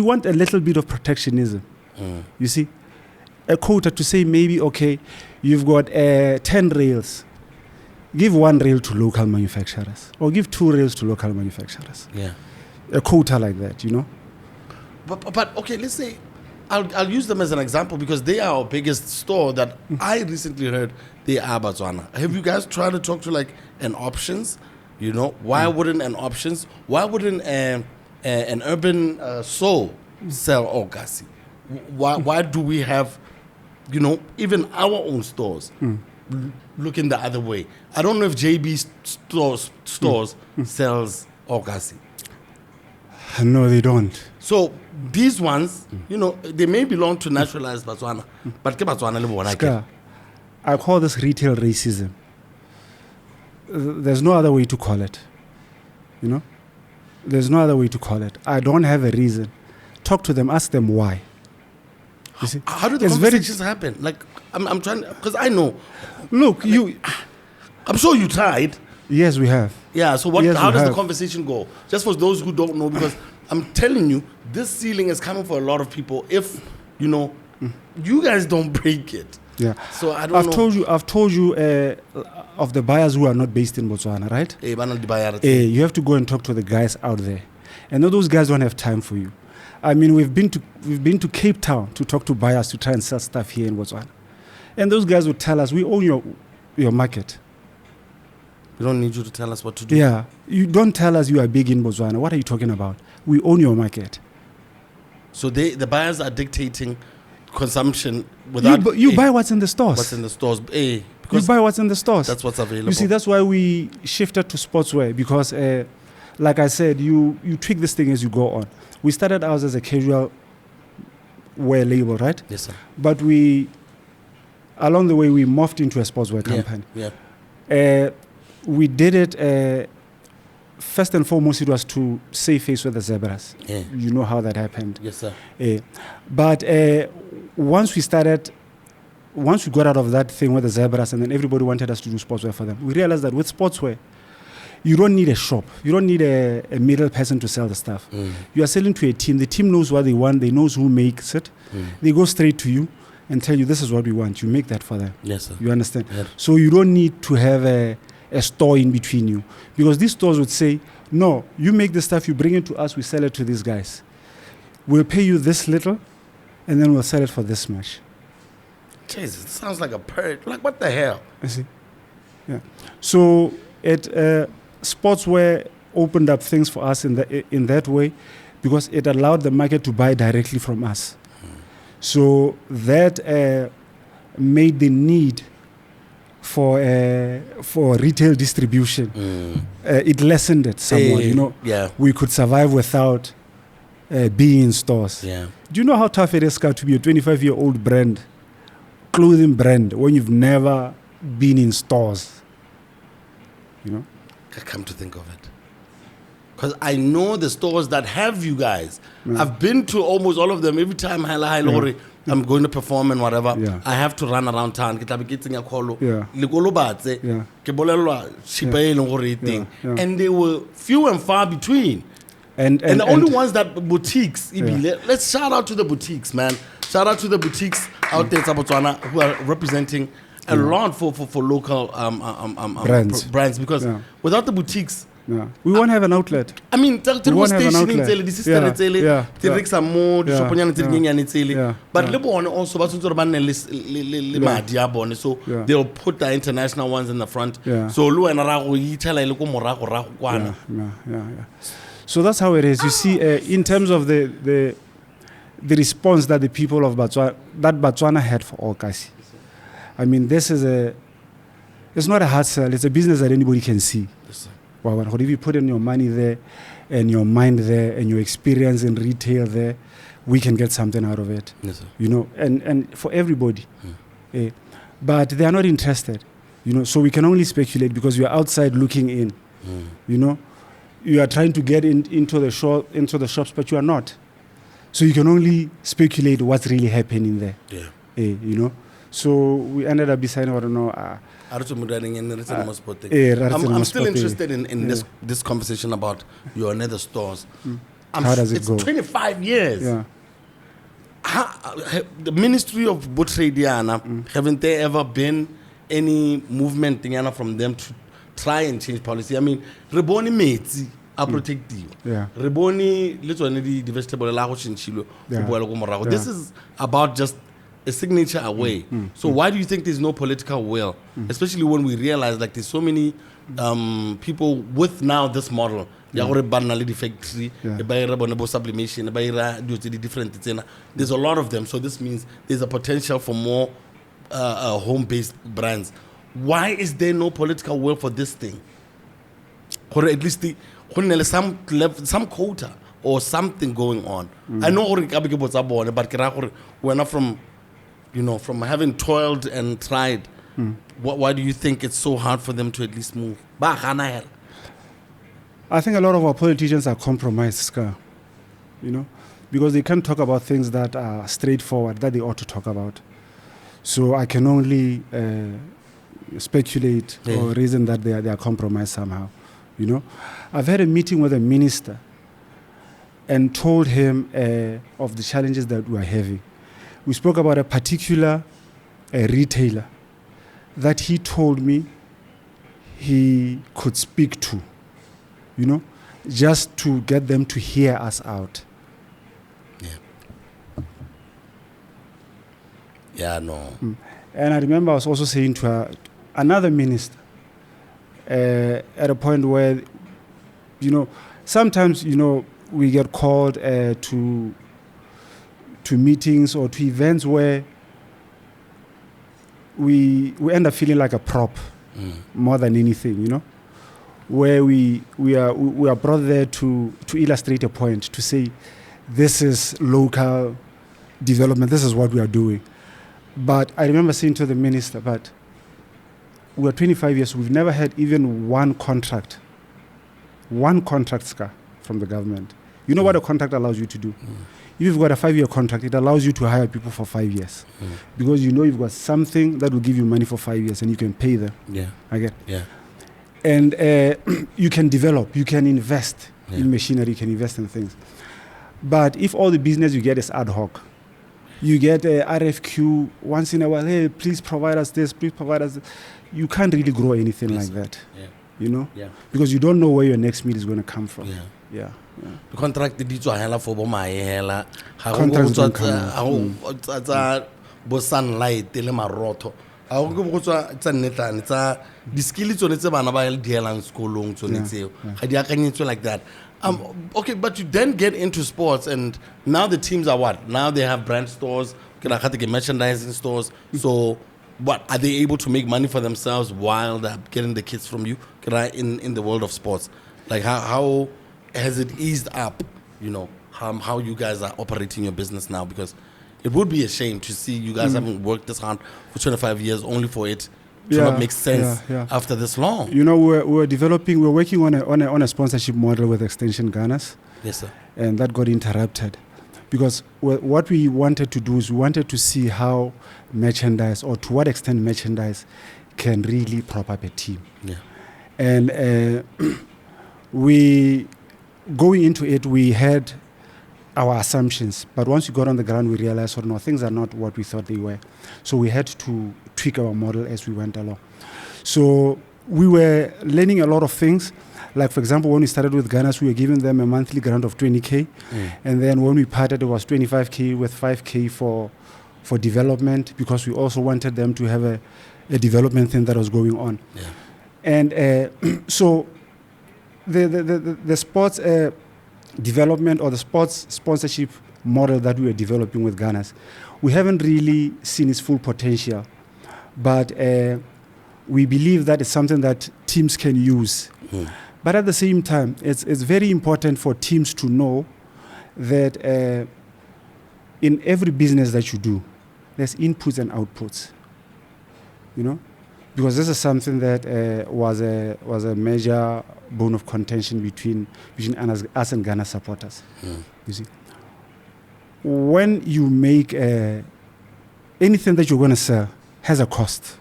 [SPEAKER 2] want a little bit of protectionism. You see? A quota to say maybe, okay, you've got 10 rails. Give 1 rail to local manufacturers or give 2 rails to local manufacturers.
[SPEAKER 1] Yeah.
[SPEAKER 2] A quota like that,
[SPEAKER 1] But okay, let's say I'll use them as an example because they are our biggest store that I recently heard they are Batswana. Have you guys tried to talk to like an options? Why wouldn't an options? Why wouldn't an urban soul sell Okasi? Why do we have, even our own stores looking the other way? I don't know if JB stores sells Okasi.
[SPEAKER 2] No, they don't.
[SPEAKER 1] So these ones, they may belong to naturalized Batswana, but ke Batswana le bona ke.
[SPEAKER 2] I call this retail racism. There's no other way to call it. There's no other way to call it. I don't have a reason. Talk to them, ask them why. You see?
[SPEAKER 1] How do the conversations happen? Like, I'm trying, because I know.
[SPEAKER 2] Look,
[SPEAKER 1] I'm sure you tried.
[SPEAKER 2] Yes, we have.
[SPEAKER 1] Yeah, so how does the conversation go? Just for those who don't know, because I'm telling you, this ceiling is coming for a lot of people if, you guys don't break it.
[SPEAKER 2] Yeah.
[SPEAKER 1] So I don't know.
[SPEAKER 2] I've told you of the buyers who are not based in Botswana, right? You have to go and talk to the guys out there. And those guys don't have time for you. We've been to Cape Town to talk to buyers to try and sell stuff here in Botswana. And those guys would tell us, we own your market.
[SPEAKER 1] We don't need you to tell us what to do.
[SPEAKER 2] Yeah. You don't tell us you are big in Botswana. What are you talking about? We own your market.
[SPEAKER 1] So the buyers are dictating consumption without...
[SPEAKER 2] You buy what's in the stores.
[SPEAKER 1] What's in the stores.
[SPEAKER 2] You
[SPEAKER 1] Because
[SPEAKER 2] buy what's in the stores.
[SPEAKER 1] that's what's available.
[SPEAKER 2] You see, that's why we shifted to sportswear because, like I said, you tweak this thing as you go on. We started out as a casual wear label, right?
[SPEAKER 1] Yes, sir.
[SPEAKER 2] But along the way, we morphed into a sportswear company.
[SPEAKER 1] Yeah.
[SPEAKER 2] We did it, first and foremost, it was to save face with the zebras.
[SPEAKER 1] Yeah.
[SPEAKER 2] You know how that happened.
[SPEAKER 1] Yes, sir.
[SPEAKER 2] But once we got out of that thing with the zebras and then everybody wanted us to do sportswear for them, we realized that with sportswear, you don't need a shop. You don't need a middle person to sell the stuff. You are selling to a team. The team knows what they want. They knows who makes it. They go straight to you and tell you, this is what we want. You make that for them.
[SPEAKER 1] Yes, sir.
[SPEAKER 2] You understand?
[SPEAKER 1] Yeah.
[SPEAKER 2] So you don't need to have a store in between you. Because these stores would say, no, you make the stuff, you bring it to us, we sell it to these guys. We'll pay you this little, and then we'll sell it for this much.
[SPEAKER 1] Jesus, it sounds like a purge. Like, what the hell?
[SPEAKER 2] I see. Yeah. So sportswear opened up things for us in that way because it allowed the market to buy directly from us. So that made the need for retail distribution. It lessened it somewhat.
[SPEAKER 1] Yeah.
[SPEAKER 2] We could survive without being in stores.
[SPEAKER 1] Yeah.
[SPEAKER 2] Do you know how tough it is, Scott, to be a 25-year-old brand, clothing brand, when you've never been in stores?
[SPEAKER 1] I come to think of it. Because I know the stores that have you guys. I've been to almost all of them. Every time hi Lori, I'm going to perform and whatever.
[SPEAKER 2] Yeah.
[SPEAKER 1] I have to run around town. Ke tla be ke tsenya kholo.
[SPEAKER 2] Yeah.
[SPEAKER 1] Le kolo batse.
[SPEAKER 2] Yeah.
[SPEAKER 1] Ke bolelwa shipa e leng gore e teng.
[SPEAKER 2] Yeah.
[SPEAKER 1] And they were few and far between. And the only ones that boutiques, let's shout out to the boutiques, man. Shout out to the boutiques out there in Botswana who are representing a lot for local brands because without the boutiques,
[SPEAKER 2] we won't have an outlet.
[SPEAKER 1] I mean,
[SPEAKER 2] we won't have an outlet.
[SPEAKER 1] But also so they'll put the international ones in the front.
[SPEAKER 2] So that's how it is. You see, in terms of the response that the people of Batswana had for AFCON. I mean, it's not a hard sell. It's a business that anybody can see.
[SPEAKER 1] Yes,
[SPEAKER 2] Wow, if you put in your money there and your mind there and your experience in retail there, we can get something out of it.
[SPEAKER 1] Yes, sir.
[SPEAKER 2] And for everybody. But they are not interested. So we can only speculate because we are outside looking in. You are trying to get into the shops, but you are not. So you can only speculate what's really happening there.
[SPEAKER 1] Yeah.
[SPEAKER 2] So we ended up deciding, I don't know.
[SPEAKER 1] I'm still interested in this conversation about your another stores.
[SPEAKER 2] How does it go?
[SPEAKER 1] It's 25 years.
[SPEAKER 2] Yeah.
[SPEAKER 1] The Ministry of Botswana, haven't there ever been any movement from them to try and change policy? I mean, Reboni Metsi are protective.
[SPEAKER 2] Yeah.
[SPEAKER 1] Reboni, literally the vegetable. This is about just a signature away. So why do you think there's no political will? Especially when we realize like there's so many people with now this model. Factory, sublimation, there's a lot of them. So this means there's a potential for more home-based brands. Why is there no political will for this thing? Or at least some quota or something going on. I know but we're not from having toiled and tried. Why do you think it's so hard for them to at least move?
[SPEAKER 2] I think a lot of our politicians are compromised, Scar. Because they can't talk about things that are straightforward, that they ought to talk about. So I can only speculate or reason that they are compromised somehow. I've had a meeting with a minister and told him of the challenges that we are having. We spoke about a particular retailer that he told me he could speak to, just to get them to hear us out.
[SPEAKER 1] Yeah, no.
[SPEAKER 2] And I remember I was also saying to another minister at a point where, sometimes, we get called to to meetings or to events where we end up feeling like a prop more than anything, you know, where we are brought there to illustrate a point, to say this is local development, this is what we are doing. But I remember saying to the minister, but we're 25 years, we've never had even one contract, Scar, from the government. You know what a contract allows you to do? If you've got a 5-year contract, it allows you to hire people for 5 years. Because you know you've got something that will give you money for 5 years and you can pay them.
[SPEAKER 1] Yeah.
[SPEAKER 2] Again.
[SPEAKER 1] Yeah.
[SPEAKER 2] And you can develop, you can invest in machinery, you can invest in things. But if all the business you get is ad hoc, you get a RFQ once in a while, hey, please provide us this, please provide us this. You can't really grow anything like that.
[SPEAKER 1] Yeah.
[SPEAKER 2] You know?
[SPEAKER 1] Yeah.
[SPEAKER 2] Because you don't know where your next meal is going to come from.
[SPEAKER 1] Yeah.
[SPEAKER 2] Yeah.
[SPEAKER 1] The contract di tswa hela for bo mae hela ha go
[SPEAKER 2] Contracts
[SPEAKER 1] tswa
[SPEAKER 2] don't come
[SPEAKER 1] tsa bo sunlight le marotho ha go go tswa tsa nnetane tsa di skill tsone tse bana ba di helang sekolong tsone tseo ga di akanyetswe like that. Okay, but you then get into sports, and now the teams are what? Now they have brand stores, merchandising stores. So, what are they able to make money for themselves while they're getting the kids from you? In the world of sports, like how has it eased up? You know how you guys are operating your business now, because it would be a shame to see you guys having worked this hard for 25 years only for it to not make sense after this long.
[SPEAKER 2] You know, we're working on a sponsorship model with Extension Gunners.
[SPEAKER 1] Yes, sir.
[SPEAKER 2] And that got interrupted because what we wanted to do is we wanted to see how merchandise, or to what extent merchandise, can really prop up a team.
[SPEAKER 1] Yeah.
[SPEAKER 2] And we going into it, we had our assumptions, but once we got on the ground, we realized, no, things are not what we thought they were. So we had to tweak our model as we went along. So we were learning a lot of things. Like, for example, when we started with Gunners, we were giving them a monthly grant of 20K. And then when we parted, it was 25K with 5K for development, because we also wanted them to have a development thing that was going on.
[SPEAKER 1] Yeah.
[SPEAKER 2] And so the sports development, or the sports sponsorship model that we were developing with Gunners, we haven't really seen its full potential. But we believe that it's something that teams can use. But at the same time, it's very important for teams to know that in every business that you do, there's inputs and outputs. You know? Because this is something that was a major bone of contention between us and Ghana supporters. You see, when you make anything that you're going to sell has a cost.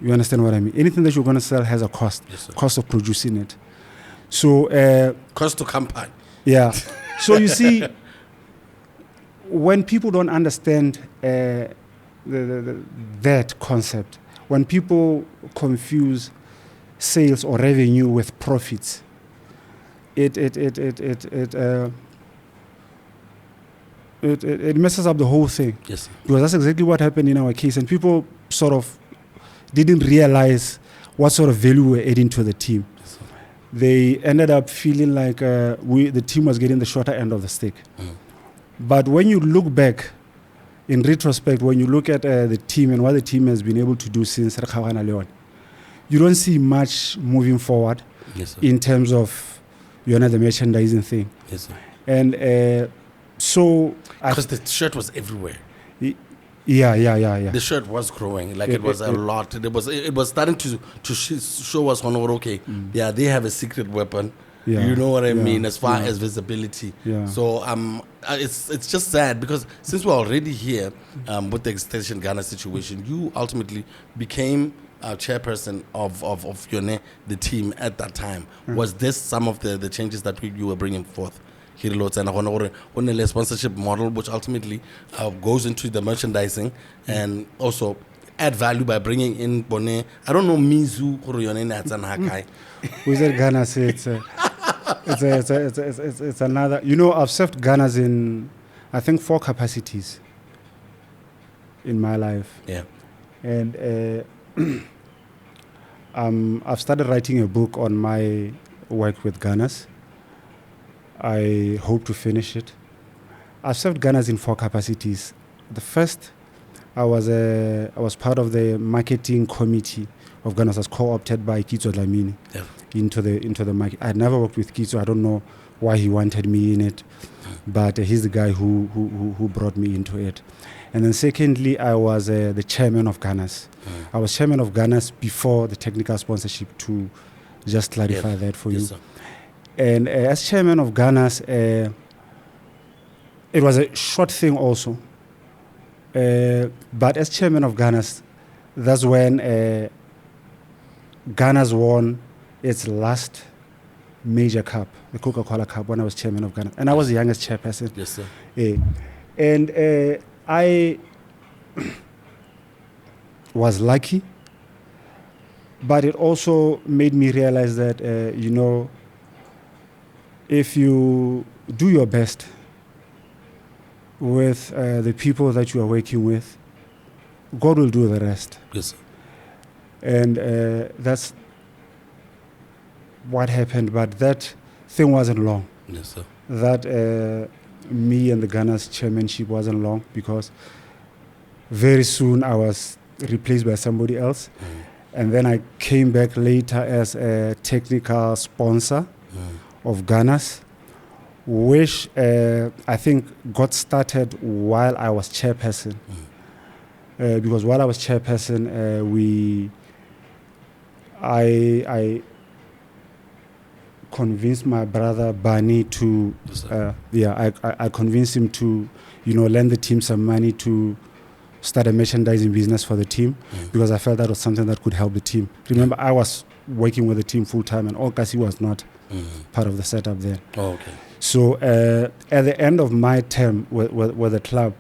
[SPEAKER 2] You understand what I mean? Anything that you're going to sell has a cost.
[SPEAKER 1] Yes, sir.
[SPEAKER 2] Cost of producing it. So
[SPEAKER 1] cost to company.
[SPEAKER 2] Yeah. So you see, when people don't understand that concept, when people confuse sales or revenue with profits, it messes up the whole thing.
[SPEAKER 1] Yes, sir.
[SPEAKER 2] Because that's exactly what happened in our case, and people sort of didn't realize what sort of value we're adding to the team.
[SPEAKER 1] Yes,
[SPEAKER 2] they ended up feeling like the team was getting the shorter end of the stick. But when you look back, in retrospect, when you look at the team and what the team has been able to do since Rekhawana Leon, you don't see much moving forward.
[SPEAKER 1] Yes, sir.
[SPEAKER 2] In terms of the merchandising thing.
[SPEAKER 1] Yes, sir.
[SPEAKER 2] And so...
[SPEAKER 1] Because the shirt was everywhere.
[SPEAKER 2] Yeah.
[SPEAKER 1] The shirt was growing, like it was a lot. It was starting to show us, okay, they have a secret weapon.
[SPEAKER 2] Yeah.
[SPEAKER 1] You know what I mean, as far as visibility.
[SPEAKER 2] Yeah.
[SPEAKER 1] So it's just sad, because since we're already here with the Extension Ghana situation, you ultimately became chairperson of the team at that time. Was this some of the changes that you were bringing forth? On a sponsorship model, which ultimately goes into the merchandising and also add value by bringing in Bone. I don't know Mizu Hakai.
[SPEAKER 2] Wizard Ghana says it's another. You know, I've served Ghanas in, I think, 4 capacities in my life.
[SPEAKER 1] Yeah.
[SPEAKER 2] And I've started writing a book on my work with Ghanas. I hope to finish it. I've served Ghana's in 4 capacities. The first, I was part of the marketing committee of Ghana. I was co-opted by Kitso Dlamini into the market. I had never worked with Kitso. I don't know why he wanted me in it, but he's the guy who brought me into it. And then secondly, I was the chairman of Ghana's. I was chairman of Ghana's before the technical sponsorship, to just clarify that for you.
[SPEAKER 1] Sir.
[SPEAKER 2] And as chairman of Ghana's, it was a short thing also. But as chairman of Ghana's, that's when Ghana's won its last major cup, the Coca-Cola Cup, when I was chairman of Ghana. And I was the youngest chairperson.
[SPEAKER 1] Yes, sir.
[SPEAKER 2] And I was lucky, but it also made me realize that, if you do your best with the people that you are working with, God will do the rest.
[SPEAKER 1] Yes, sir.
[SPEAKER 2] And that's what happened, but that thing wasn't long.
[SPEAKER 1] Yes, sir.
[SPEAKER 2] That me and the Ghana's chairmanship wasn't long, because very soon I was replaced by somebody else. And then I came back later as a technical sponsor of Ghana's, which I think got started while I was chairperson. Because while I was chairperson, I convinced my brother Bani to, I convinced him to, lend the team some money to start a merchandising business for the team, because I felt that was something that could help the team. Remember, I was working with the team full time, and Okasi was not part of the setup there.
[SPEAKER 1] Oh, okay.
[SPEAKER 2] So at the end of my term with the club,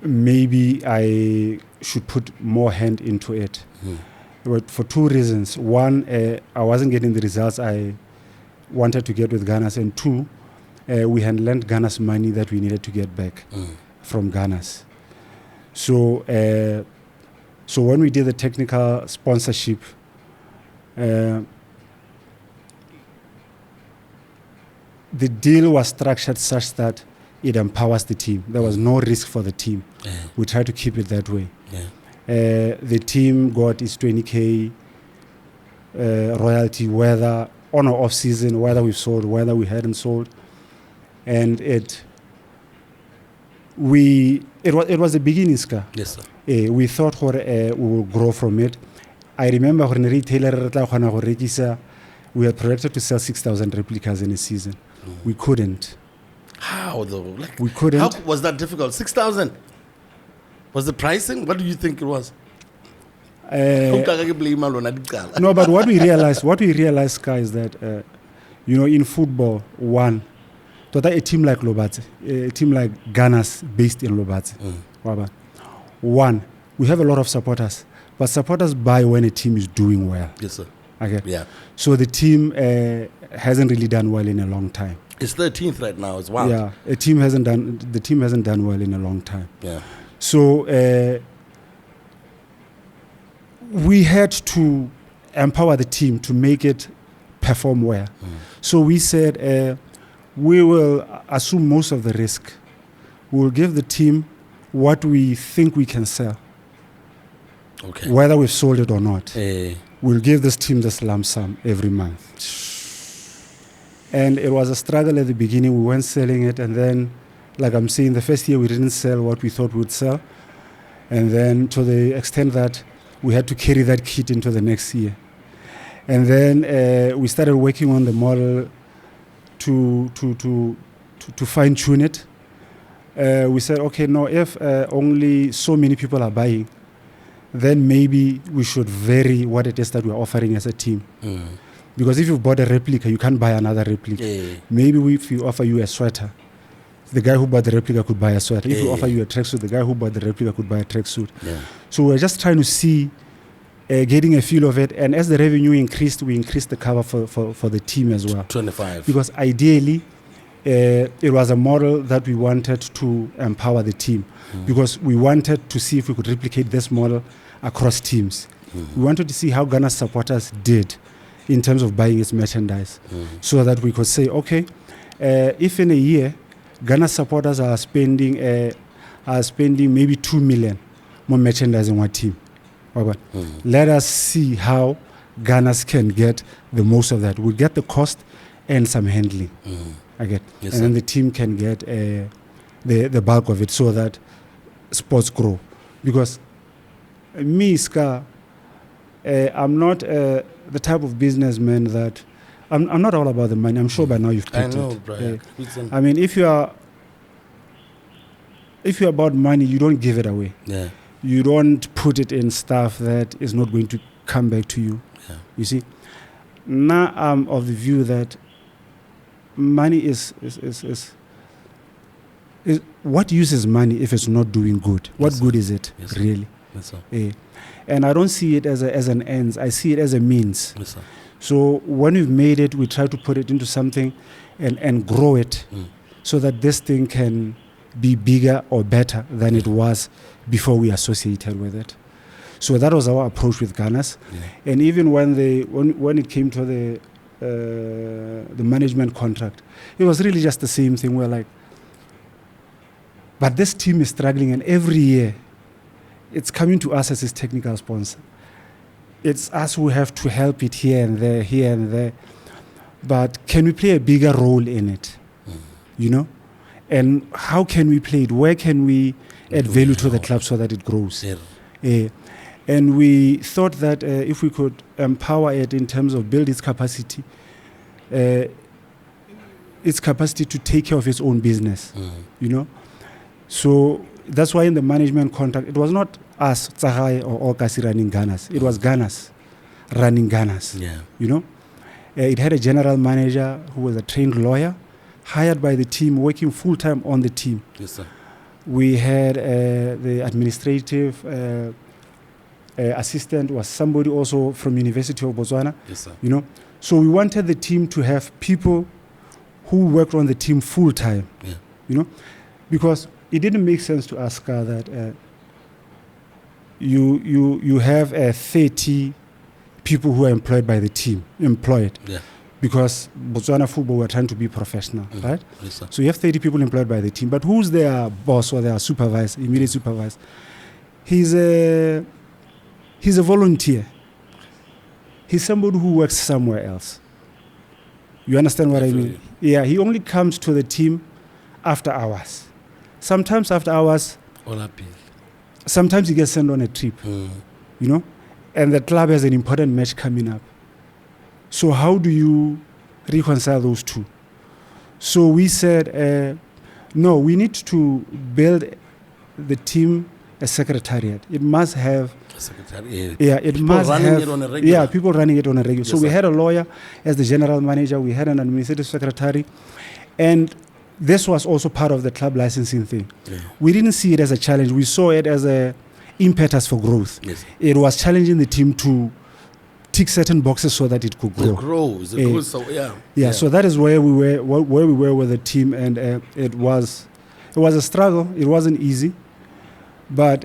[SPEAKER 2] maybe I should put more hand into it. But for 2 reasons. One, I wasn't getting the results I wanted to get with Ghana's, and 2, we had lent Ghana's money that we needed to get back from Ghana's. So when we did the technical sponsorship, the deal was structured such that it empowers the team. There was no risk for the team. We tried to keep it that way. The team got its 20K royalty, whether on or off season, whether we've sold, whether we hadn't sold. And it was a beginning, Ska.
[SPEAKER 1] Yes, sir.
[SPEAKER 2] We thought we will grow from it. I remember when retailer we had projected to sell 6,000 replicas in a season. We couldn't.
[SPEAKER 1] How though?
[SPEAKER 2] We couldn't.
[SPEAKER 1] How was that difficult? 6,000. Was the pricing? What do you think it was?
[SPEAKER 2] No, but what we realized, Sky, is that in football, a team like Lobatse, a team like Ghana's based in Lobatse, we have a lot of supporters, but supporters buy when a team is doing well.
[SPEAKER 1] Yes, sir.
[SPEAKER 2] Okay.
[SPEAKER 1] Yeah.
[SPEAKER 2] So the team hasn't really done well in a long time.
[SPEAKER 1] It's 13th right now as well.
[SPEAKER 2] Yeah, the team hasn't done well in a long time.
[SPEAKER 1] Yeah.
[SPEAKER 2] So we had to empower the team to make it perform well. So we said we will assume most of the risk. We will give the team what we think we can sell, whether we've sold it or not. We'll give this team this lump sum every month. And it was a struggle at the beginning. We weren't selling it, and then, like I'm saying, the first year we didn't sell what we thought we would sell, and then to the extent that we had to carry that kit into the next year. And then we started working on the model to fine-tune it. We said, okay, no, if only so many people are buying, then maybe we should vary what it is that we're offering as a team. Because if you've bought a replica, you can't buy another replica. Maybe if we offer you a sweater, the guy who bought the replica could buy a sweater. If we offer you a tracksuit, the guy who bought the replica could buy a tracksuit. So we're just trying to see, getting a feel of it. And as the revenue increased, we increased the cover for the team as well.
[SPEAKER 1] 25.
[SPEAKER 2] Because ideally, it was a model that we wanted to empower the team. Because we wanted to see if we could replicate this model across teams. We wanted to see how Ghana's supporters did in terms of buying its merchandise, so that we could say, okay, if in a year Ghana supporters are spending maybe 2 million more merchandising our team, let us see how Ghana's can get the most of that. We'll get the cost and some handling, and then the team can get the bulk of it, so that sports grow. Because me, Ska, I'm not the type of businessman that I'm not all about the money. I'm sure by now you've picked
[SPEAKER 1] I know,
[SPEAKER 2] it.
[SPEAKER 1] Brian.
[SPEAKER 2] I mean, if you're about money, you don't give it away.
[SPEAKER 1] Yeah.
[SPEAKER 2] You don't put it in stuff that is not going to come back to you.
[SPEAKER 1] Yeah.
[SPEAKER 2] You see, now I'm of the view that money is what use is money if it's not doing good? What good is it, really?
[SPEAKER 1] Yes, sir.
[SPEAKER 2] And I don't see it as an ends. I see it as a means.
[SPEAKER 1] Yes, sir.
[SPEAKER 2] So when we've made it, we try to put it into something and grow it, so that this thing can be bigger or better than it was before we associated with it. So that was our approach with Ghana's. Yeah. And even when it came to the management contract, it was really just the same thing. We're like, but this team is struggling, and every year it's coming to us as its technical sponsor. It's us who have to help it here and there. But can we play a bigger role in it? You know? And how can we play it? Where can we add value to the club so that it grows? Yeah. And we thought that if we could empower it in terms of build its capacity to take care of its own business, you know? So that's why in the management contract, it was not us, Tsahai or Okasi running Ghana's. It was Ghana's running Ghana's. Yeah. You know? It had a general manager who was a trained lawyer, hired by the team, working full-time on the team.
[SPEAKER 1] Yes, sir.
[SPEAKER 2] We had the administrative assistant was somebody also from University of Botswana. Yes, sir. You know? So we wanted the team to have people who worked on the team full-time. Yeah. You know? Because it didn't make sense to ask her that you have 30 people who are employed by the team, yeah. Because Botswana football, we're trying to be professional, right? Yes, so you have 30 people employed by the team, but who's their boss or their supervisor, immediate supervisor? He's a volunteer. He's somebody who works somewhere else. You understand what I mean? Yeah, he only comes to the team after hours. Sometimes after hours, sometimes he gets sent on a trip, you know, and the club has an important match coming up. So how do you reconcile those two? So we said, no, we need to build the team a secretariat. It must have a secretariat. Yeah, it people must have. It on a regular. Yeah, people running it on a regular. Yes, so we had a lawyer as the general manager. We had an administrative secretary, and this was also part of the club licensing thing. Yeah. We didn't see it as a challenge. We saw it as a impetus for growth. Yes. It was challenging the team to tick certain boxes so that it could grow. Yeah. So that is where we were with the team, and it was a struggle. It wasn't easy, but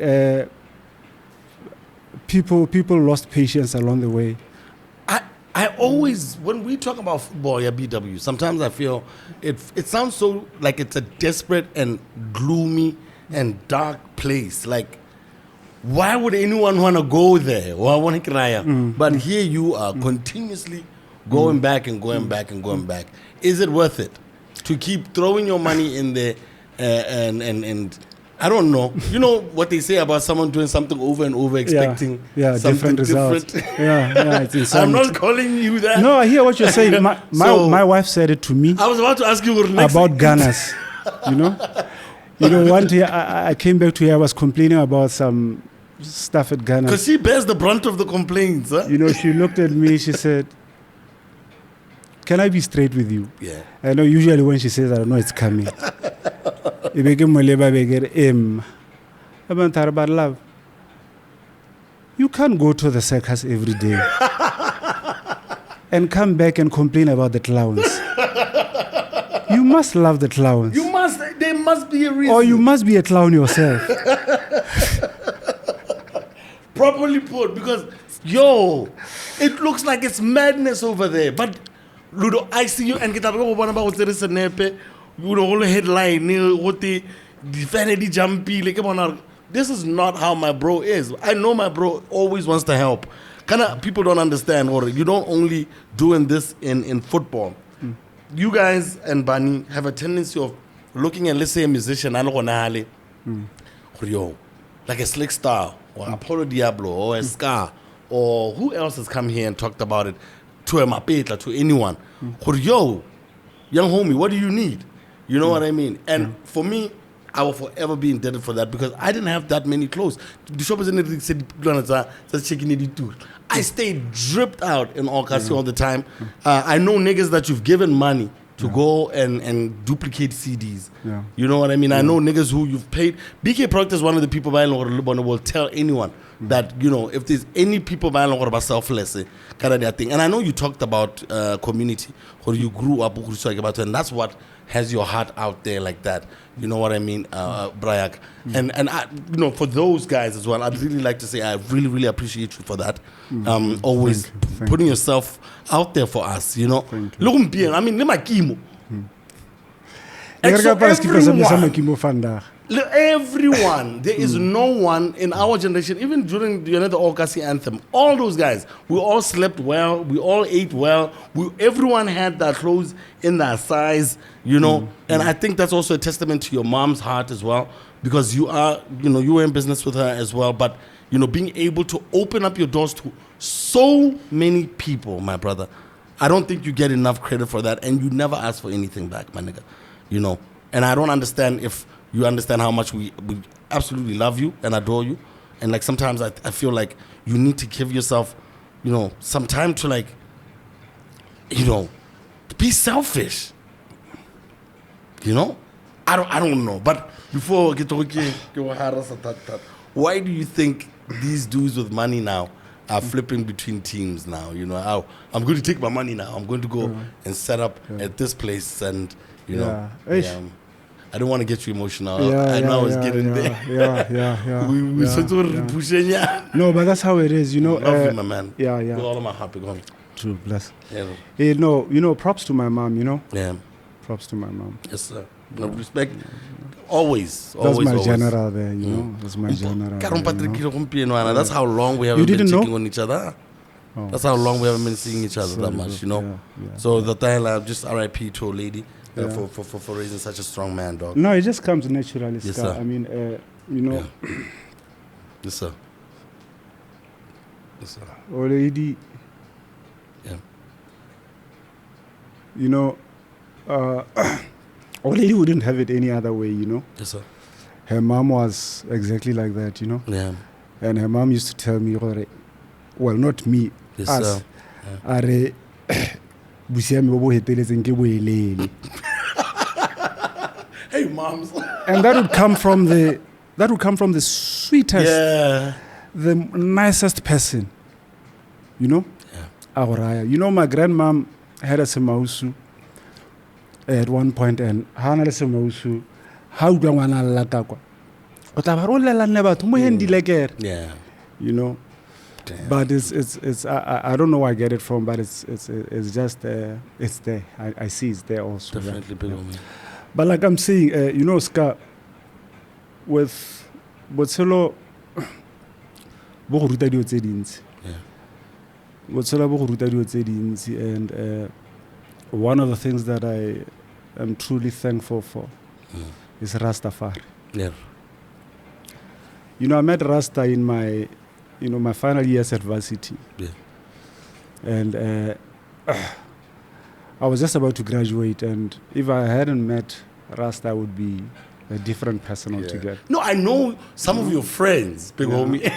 [SPEAKER 2] people lost patience along the way.
[SPEAKER 1] I always, when we talk about football at BW, sometimes I feel it sounds so like it's a desperate and gloomy and dark place. Like, why would anyone want to go there? But here you are continuously going back and going back and going back. Is it worth it to keep throwing your money in there and I don't know. You know what they say about someone doing something over and over, expecting something
[SPEAKER 2] different results. It's insanity.
[SPEAKER 1] I'm not calling you that.
[SPEAKER 2] No, I hear what you're saying. My wife said it to me.
[SPEAKER 1] I was about to ask you
[SPEAKER 2] about Ghana's. You know, one day I came back to her. I was complaining about some stuff at Ghana.
[SPEAKER 1] Because she bears the brunt of the complaints. Huh?
[SPEAKER 2] You know, she looked at me. She said, "Can I be straight with you?"
[SPEAKER 1] Yeah.
[SPEAKER 2] I know usually when she says that, I know it's coming. But love, you can't go to the circus every day and come back and complain about the clowns. You must love the clowns.
[SPEAKER 1] There must be a reason.
[SPEAKER 2] Or you must be a clown yourself.
[SPEAKER 1] Properly put, because It looks like it's madness over there. But Ludo, I see you and get up one about there is a nepe, you know, whole headline, what the vanity jumpy, like this is not how my bro is. I know my bro always wants to help. Kinda people don't understand, or you don't only doing this in football. You guys and Bani have a tendency of looking at, let's say, a musician, yo, like a Slick Star or Apollo Diablo or a Scar or who else has come here and talked about it to a Mapetla, to anyone. Yo, young homie, what do you need? You know what I mean? And for me, I will forever be indebted for that because I didn't have that many clothes. The shop is in the I stayed dripped out in Okasi all the time. I know niggas that you've given money to go and duplicate CDs.
[SPEAKER 2] Yeah.
[SPEAKER 1] You know what I mean? I know niggas who you've paid. BK Proctor is one of the people will tell anyone that, you know, if there's any people about selfless, kind of that thing. And I know you talked about community, where you grew up, and that's what has your heart out there like that. You know what I mean, Brayak? And I, you know, for those guys as well, I'd really like to say I really, really appreciate you for that. Always
[SPEAKER 2] Thank
[SPEAKER 1] putting
[SPEAKER 2] you.
[SPEAKER 1] yourself out there for us, you know.
[SPEAKER 2] Thank
[SPEAKER 1] Look, I mean, le makimo. And
[SPEAKER 2] Nka
[SPEAKER 1] so
[SPEAKER 2] re ka skip sa
[SPEAKER 1] everyone,
[SPEAKER 2] makimo fanda.
[SPEAKER 1] everyone, there is no one in our generation, even during the Okasi anthem, all those guys, we all slept well, we all ate well, everyone had their clothes in their size, you know, and I think that's also a testament to your mom's heart as well, because you are, you know, you were in business with her as well, but, you know, being able to open up your doors to so many people, my brother, I don't think you get enough credit for that, and you never ask for anything back, my nigga, you know, and I don't understand if you understand how much we absolutely love you and adore you. And like sometimes I feel like you need to give yourself, you know, some time to like, you know, be selfish. You know? I don't know. But before why do you think these dudes with money now are flipping between teams now? You know, I'm going to take my money now. I'm going to go and set up at this place and, you know. I don't want to get you emotional. I know I was getting there. We pushing.
[SPEAKER 2] No, but that's how it is, you know.
[SPEAKER 1] Love you, my man.
[SPEAKER 2] Yeah.
[SPEAKER 1] With all of my heart, big homie.
[SPEAKER 2] True, bless.
[SPEAKER 1] Yeah.
[SPEAKER 2] Hey, no, you know, props to my mom, you know.
[SPEAKER 1] Yeah.
[SPEAKER 2] Props to my mom.
[SPEAKER 1] Yes, sir. No respect. Always.
[SPEAKER 2] That's my
[SPEAKER 1] always.
[SPEAKER 2] general there, you know. That's my general. You know?
[SPEAKER 1] That's how long we haven't been
[SPEAKER 2] didn't know?
[SPEAKER 1] checking on each other.
[SPEAKER 2] Oh.
[SPEAKER 1] That's how long we haven't been seeing each other that much, you know.
[SPEAKER 2] Yeah.
[SPEAKER 1] So the time, just RIP to a lady.
[SPEAKER 2] Yeah.
[SPEAKER 1] For raising such a strong man, dog.
[SPEAKER 2] No, it just comes naturally,
[SPEAKER 1] Yes,
[SPEAKER 2] Scar.
[SPEAKER 1] sir.
[SPEAKER 2] I mean, you know,
[SPEAKER 1] Yes, sir. Yes, sir.
[SPEAKER 2] already,
[SPEAKER 1] Yeah.
[SPEAKER 2] you know, already wouldn't have it any other way, you know.
[SPEAKER 1] Yes, sir.
[SPEAKER 2] Her mom was exactly like that, you know.
[SPEAKER 1] Yeah.
[SPEAKER 2] And her mom used to tell me, well, not me,
[SPEAKER 1] Yes,
[SPEAKER 2] us,
[SPEAKER 1] sir.
[SPEAKER 2] are busiami bo bo heteletseng ke boelele.
[SPEAKER 1] Hey, moms.
[SPEAKER 2] And that would come from the sweetest,
[SPEAKER 1] Yeah.
[SPEAKER 2] the nicest person, you know.
[SPEAKER 1] Yeah.
[SPEAKER 2] You know, my grandmom had a semausu at one point, and hana le semausu how do ngwana lla ka kwa o tla ba rolela nne batho mo hendile kere,
[SPEAKER 1] Yeah.
[SPEAKER 2] you know.
[SPEAKER 1] Damn.
[SPEAKER 2] But it's I don't know where I get it from, but it's just it's there. I see it's there also.
[SPEAKER 1] Definitely big on me.
[SPEAKER 2] But like I'm saying, you know, Scar, with botshelo bo go ruta dio tse dintsi.
[SPEAKER 1] Yeah.
[SPEAKER 2] Botshelo bo go ruta dio tse dintsi, and one of the things that I am truly thankful for is Rastafari.
[SPEAKER 1] Yeah.
[SPEAKER 2] You know, I met Rasta in my my final years at varsity.
[SPEAKER 1] Yeah.
[SPEAKER 2] And I was just about to graduate, and if I hadn't met Rasta, I would be a different person altogether.
[SPEAKER 1] No, I know some of your friends, big homie.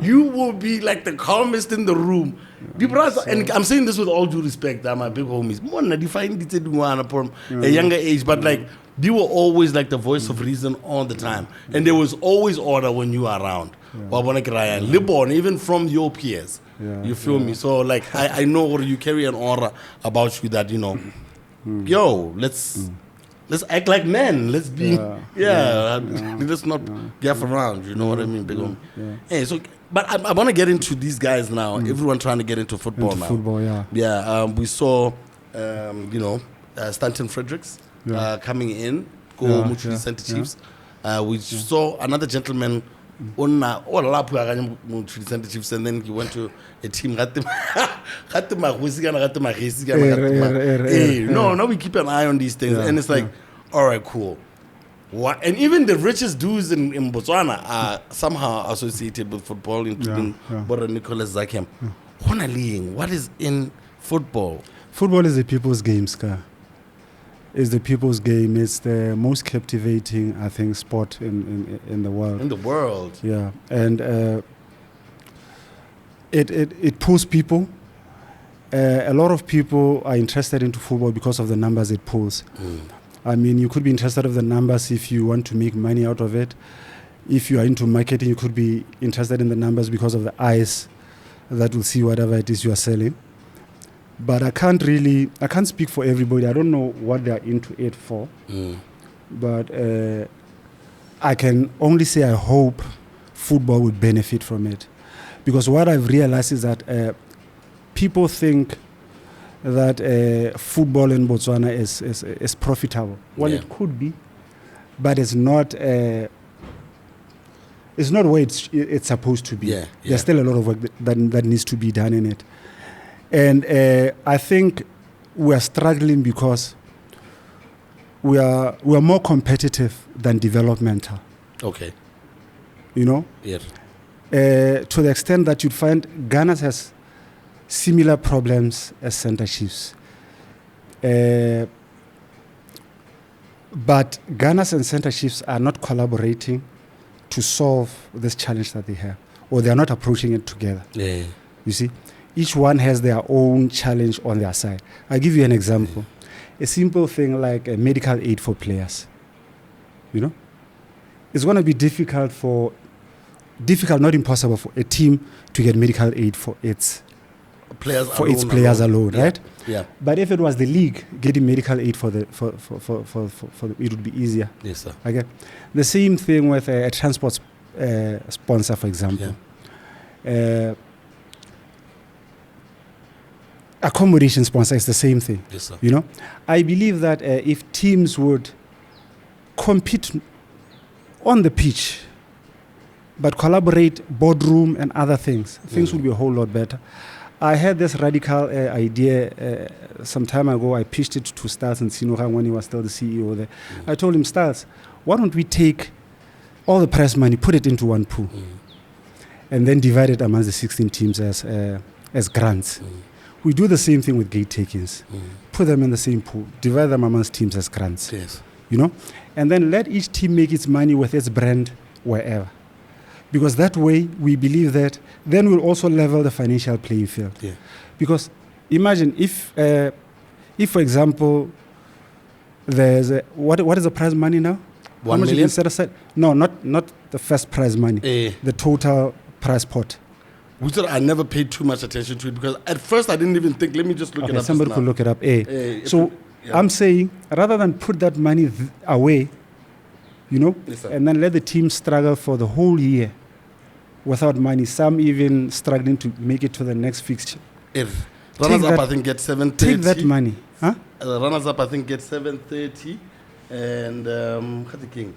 [SPEAKER 1] You will be like the calmest in the room. And I'm saying this with all due respect, that my big homies. Mona define it from a younger age, but like they were always like the voice of reason all the time, and there was always order when you are around. Libon, even from your peers. You feel me? So like I know, or you carry an aura about you that, you know, yo, let's act like men. Let's be let's not gaff around. You know what I mean, big homie? Hey, so But I want to get into these guys now. Everyone trying to get into football
[SPEAKER 2] Into
[SPEAKER 1] now.
[SPEAKER 2] football, yeah.
[SPEAKER 1] Yeah, we saw, Stanton Fredericks coming in, go
[SPEAKER 2] Yeah,
[SPEAKER 1] Mutually
[SPEAKER 2] yeah,
[SPEAKER 1] Center
[SPEAKER 2] yeah.
[SPEAKER 1] Chiefs. We saw another gentleman Mutually Center Chiefs, and then he went to a team. No, we keep an eye on these things,
[SPEAKER 2] Yeah,
[SPEAKER 1] and it's like, all right, cool. What? And even the richest dudes in Botswana are somehow associated with football, including Bora Nicholas Zakem. What is in football?
[SPEAKER 2] Football is the people's game, Ska. It's the people's game. It's the most captivating, I think, sport in the world.
[SPEAKER 1] In the world.
[SPEAKER 2] Yeah, and it pulls people. A lot of people are interested into football because of the numbers it pulls. I mean, you could be interested in the numbers if you want to make money out of it. If you are into marketing, you could be interested in the numbers because of the eyes that will see whatever it is you are selling. But I can't speak for everybody. I don't know what they are into it for. But I can only say I hope football would benefit from it. Because what I've realized is that people think that football in Botswana is profitable. Well, it could be, but it's not where it's supposed to be. There's still a lot of work that needs to be done in it. And I think we are struggling because we are more competitive than developmental.
[SPEAKER 1] Okay.
[SPEAKER 2] You know?
[SPEAKER 1] Yes.
[SPEAKER 2] To the extent that you'd find Ghana has similar problems as Center Chiefs. But Ghana's and Center Chiefs are not collaborating to solve this challenge that they have, or they are not approaching it together.
[SPEAKER 1] Yeah.
[SPEAKER 2] You see, each one has their own challenge on their side. I'll give you an example. A simple thing like a medical aid for players. You know, it's going to be difficult, not impossible, for a team to get medical aid for its players alone, right?
[SPEAKER 1] Yeah.
[SPEAKER 2] But if it was the league getting medical aid for it would be easier.
[SPEAKER 1] Yes, sir.
[SPEAKER 2] Okay. The same thing with a transport sponsor, for example. Accommodation sponsor is the same thing.
[SPEAKER 1] Yes, sir.
[SPEAKER 2] You know, I believe that if teams would compete on the pitch, but collaborate boardroom and other things would be a whole lot better. I had this radical idea some time ago. I pitched it to Styles and Sinuha when he was still the CEO there. I told him, Styles, why don't we take all the prize money, put it into one pool, and then divide it amongst the 16 teams as grants. We do the same thing with gate takings. Put them in the same pool, divide them amongst teams as grants.
[SPEAKER 1] Yes.
[SPEAKER 2] You know, and then let each team make its money with its brand wherever. Because that way, we believe that then we'll also level the financial playing field.
[SPEAKER 1] Yeah.
[SPEAKER 2] Because imagine if for example, there's what is the prize money now?
[SPEAKER 1] 1 million?
[SPEAKER 2] You can set aside? No, not the first prize money. The total prize pot.
[SPEAKER 1] Which I never paid too much attention to it because at first I didn't even think. Let me just look it up.
[SPEAKER 2] Somebody could look it up. So
[SPEAKER 1] Yeah.
[SPEAKER 2] I'm saying, rather than put that money away, you know,
[SPEAKER 1] Yes, sir.
[SPEAKER 2] and then let the team struggle for the whole year without money, some even struggling to make it to the next fixture.
[SPEAKER 1] If runners up, I think get 7:30.
[SPEAKER 2] Take that money, huh?
[SPEAKER 1] Runners up, I think get 7:30, and what's the king?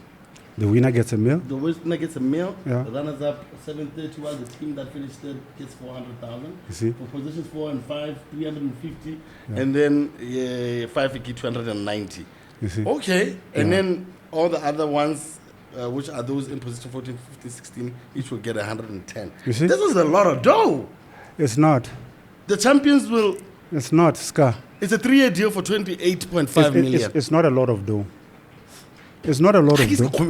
[SPEAKER 2] The winner gets a meal.
[SPEAKER 1] The winner gets a meal.
[SPEAKER 2] Yeah.
[SPEAKER 1] The runners up 7:30, while the team that finished third gets 400,000.
[SPEAKER 2] You see?
[SPEAKER 1] For positions 4 and 5, 350, and then 5 get 290.
[SPEAKER 2] You see?
[SPEAKER 1] Okay, and
[SPEAKER 2] Yeah.
[SPEAKER 1] then all the other ones, which are those in position 14, 15, 16, each will get 110.
[SPEAKER 2] You see?
[SPEAKER 1] This is a lot of dough.
[SPEAKER 2] It's not.
[SPEAKER 1] The champions will.
[SPEAKER 2] It's not, Scar.
[SPEAKER 1] It's a 3-year deal for 28.5 million.
[SPEAKER 2] It's not a lot of dough. It's not a lot of dough.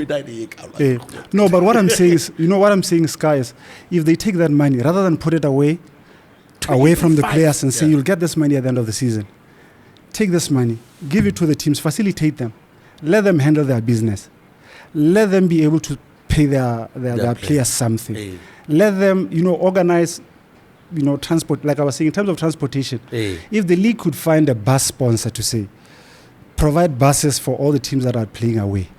[SPEAKER 1] dough.
[SPEAKER 2] No, but what I'm saying is, you know what I'm saying, Sky, is if they take that money, rather than put it away from the players and say, you'll get this money at the end of the season, take this money, give it to the teams, facilitate them, let them handle their business, let them be able to pay their players something, let them, organize, transport, like I was saying, in terms of transportation. If the league could find a bus sponsor to say, provide buses for all the teams that are playing away.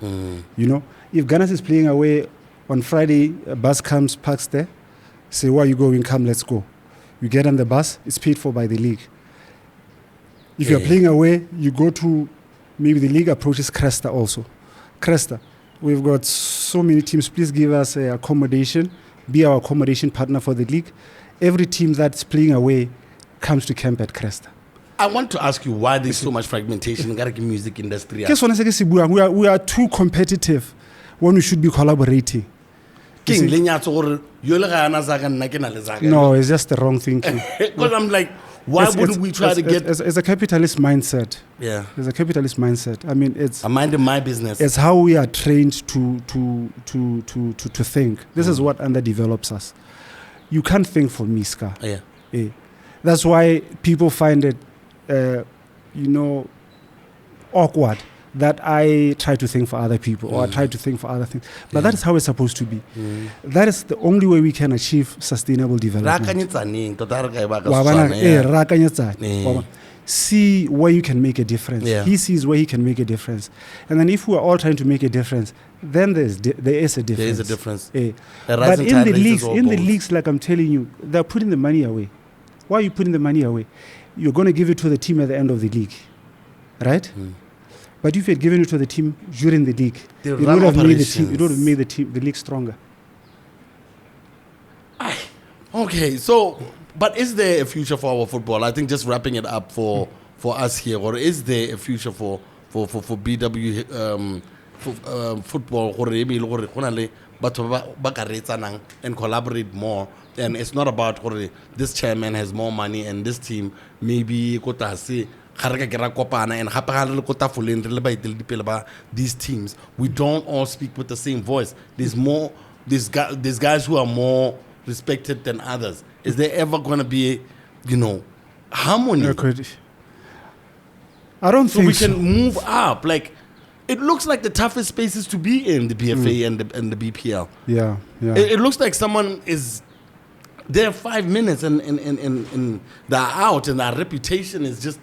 [SPEAKER 2] If Ghana is playing away on Friday, a bus comes, parks there, say, where are you going? Come, let's go. You get on the bus, it's paid for by the league. If you're playing away, you go to, maybe the league approaches Cresta also. Cresta, we've got so many teams, please give us accommodation, be our accommodation partner for the league. Every team that's playing away comes to camp at Cresta.
[SPEAKER 1] I want to ask you why there's so much fragmentation in the music industry.
[SPEAKER 2] We are too competitive when we should be collaborating. No, it's just the wrong thinking.
[SPEAKER 1] Because I'm like, why wouldn't we try to get...
[SPEAKER 2] It's a capitalist mindset.
[SPEAKER 1] Yeah.
[SPEAKER 2] It's a capitalist mindset. I mean,
[SPEAKER 1] I'm minding my business.
[SPEAKER 2] It's how we are trained to think. This is what underdevelops us. You can't think for me, Scar.
[SPEAKER 1] Yeah.
[SPEAKER 2] That's why people find it, awkward that I try to think for other people or I try to think for other things. But that is how it's supposed to be. That is the only way we can achieve sustainable development. See where you can make a difference.
[SPEAKER 1] Yeah.
[SPEAKER 2] He sees where he can make a difference. And then if we're all trying to make a difference, then there is a difference.
[SPEAKER 1] There is a difference.
[SPEAKER 2] But in the leagues, like I'm telling you, they're putting the money away. Why are you putting the money away? You're going to give it to the team at the end of the league, right? But if you had given it to the team during the league, it would have made the league stronger.
[SPEAKER 1] Okay, so, but is there a future for our football? I think just wrapping it up for us here, or is there a future for BW football and collaborate more? And it's not about this chairman has more money and this team maybe these teams. We don't all speak with the same voice. There's more. There's guys who are more respected than others. Is there ever going to be, harmony?
[SPEAKER 2] I don't think
[SPEAKER 1] so. We can move up. Like, it looks like the toughest spaces to be in the BFA and the BPL.
[SPEAKER 2] Yeah.
[SPEAKER 1] It looks like someone is there 5 minutes and they're out and their reputation is just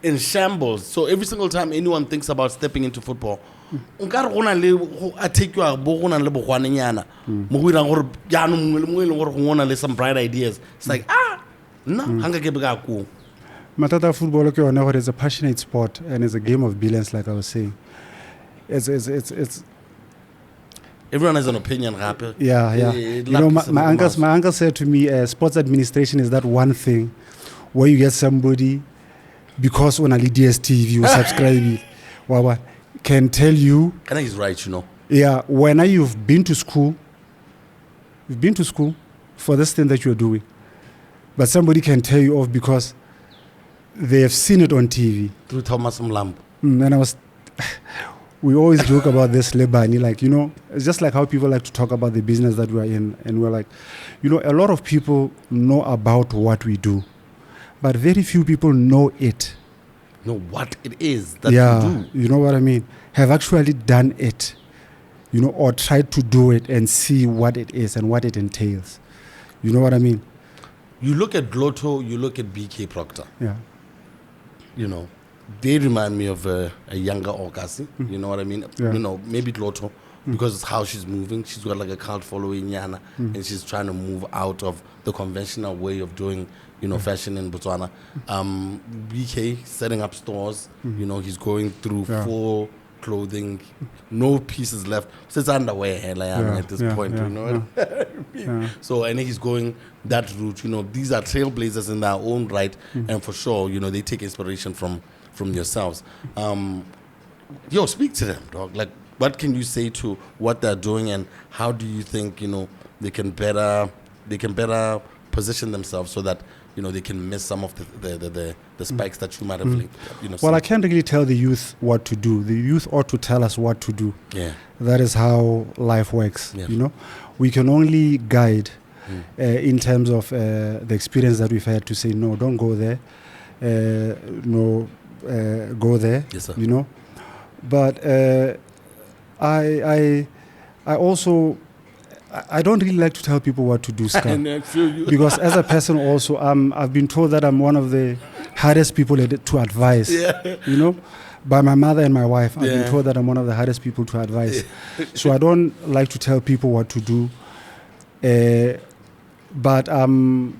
[SPEAKER 1] in shambles. So every single time anyone thinks about stepping into football, some bright ideas. It's like,
[SPEAKER 2] Matata football is a passionate sport and it's a game of brilliance, like I was saying. It's
[SPEAKER 1] everyone has an opinion,
[SPEAKER 2] yeah. My uncle said to me, sports administration is that one thing where you get somebody because on a DSTV you subscribe can tell you.
[SPEAKER 1] And he's right,
[SPEAKER 2] Yeah, when you've been to school for this thing that you're doing, but somebody can tell you off because they have seen it on TV.
[SPEAKER 1] Through Thomas Mlambo.
[SPEAKER 2] And we always joke about this, Lebani, it's just like how people like to talk about the business that we're in. And we're like, a lot of people know about what we do, but very few people know it.
[SPEAKER 1] Know what it is that we do.
[SPEAKER 2] You know what I mean? Have actually done it, or tried to do it and see what it is and what it entails. You know what I mean?
[SPEAKER 1] You look at Glotto, you look at BK Proctor.
[SPEAKER 2] Yeah.
[SPEAKER 1] They remind me of a younger Okasi. You know what I mean?
[SPEAKER 2] Yeah.
[SPEAKER 1] Maybe Glotto, because it's how she's moving. She's got like a cult following, Yana, and she's trying to move out of the conventional way of doing, fashion in Botswana. BK setting up stores. He's going through full clothing, no pieces left. So it's underwear at this point. You know what I mean? So and he's going that route. These are trailblazers in their own right, and for sure, they take inspiration from yourselves. Speak to them, dog. Like, what can you say to what they're doing, and how do you think they can better position themselves so that they can miss some of the spikes that you might have linked.
[SPEAKER 2] Well, I can't really tell the youth what to do. The youth ought to tell us what to do.
[SPEAKER 1] Yeah,
[SPEAKER 2] that is how life works.
[SPEAKER 1] Yeah.
[SPEAKER 2] We can only guide in terms of the experience that we've had to say no, don't go there. Go there.
[SPEAKER 1] Yes, sir.
[SPEAKER 2] But I also. I don't really like to tell people what to do, Scar. Because as a person also, I've been told that I'm one of the hardest people to advise.
[SPEAKER 1] Yeah.
[SPEAKER 2] By my mother and my wife, I've been told that I'm one of the hardest people to advise. So I don't like to tell people what to do. but I'm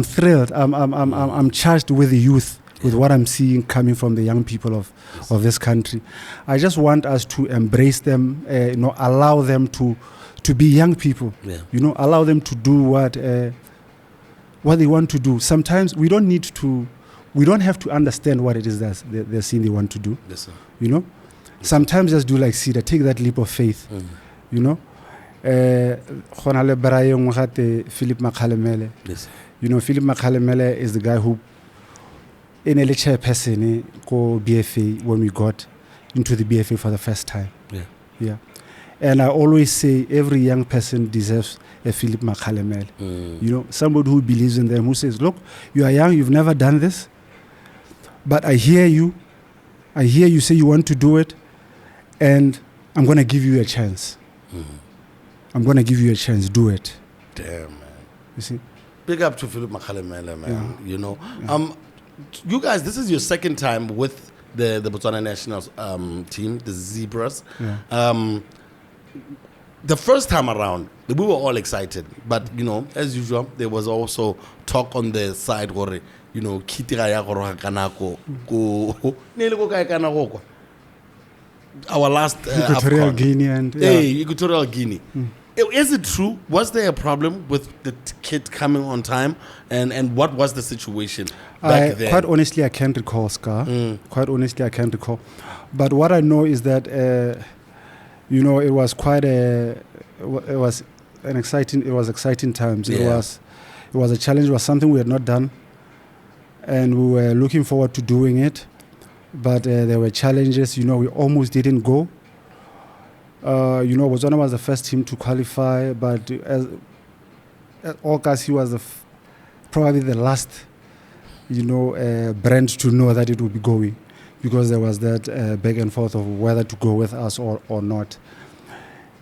[SPEAKER 2] thrilled. I'm charged with the youth, with what I'm seeing coming from the young people of this country. I just want us to embrace them, allow them to be young people.
[SPEAKER 1] Yeah.
[SPEAKER 2] Allow them to do what they want to do. Sometimes we don't have to understand what it is that they're saying they want to do.
[SPEAKER 1] Yes, sir.
[SPEAKER 2] Sometimes just do like Cedar, take that leap of faith. Philip Makhalemele.
[SPEAKER 1] Yes.
[SPEAKER 2] Philip Makhalemele is the guy who in a chairperson go BFA when we got into the BFA for the first time. Yeah. And I always say every young person deserves a Philip Makhalemele. Somebody who believes in them, who says, look, you are young, you've never done this, but I hear you say you want to do it, and I'm going to give you a chance. I'm going to give you a chance, do it.
[SPEAKER 1] Damn, man.
[SPEAKER 2] You see?
[SPEAKER 1] Big up to Philip Makhalemele, man. Yeah. You guys, this is your second time with the Botswana national team, the Zebras.
[SPEAKER 2] Yeah.
[SPEAKER 1] The first time around, we were all excited, but as usual, there was also talk on the side where our last
[SPEAKER 2] Equatorial
[SPEAKER 1] AFCON.
[SPEAKER 2] Guinea and
[SPEAKER 1] Equatorial Guinea. Is it true? Was there a problem with the kid coming on time? And what was the situation back then?
[SPEAKER 2] Quite honestly, I can't recall, Scar. Quite honestly, I can't recall. But what I know is that it was exciting times.
[SPEAKER 1] Yeah.
[SPEAKER 2] It was a challenge. It was something we had not done, and we were looking forward to doing it. But there were challenges. We almost didn't go. Botswana was the first team to qualify, but as August, he was probably the last, brand to know that it would be going, because there was that back and forth of whether to go with us or not.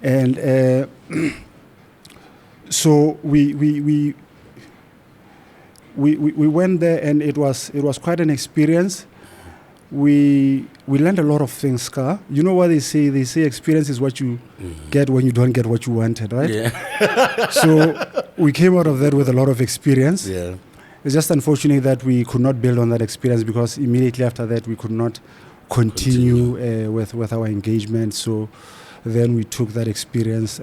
[SPEAKER 2] And so we went there, and it was quite an experience. We learned a lot of things, Scar. You know what they say? They say experience is what you get when you don't get what you wanted, right?
[SPEAKER 1] Yeah.
[SPEAKER 2] So we came out of that with a lot of experience.
[SPEAKER 1] Yeah.
[SPEAKER 2] It's just unfortunate that we could not build on that experience, because immediately after that we could not continue. With our engagement. So then we took that experience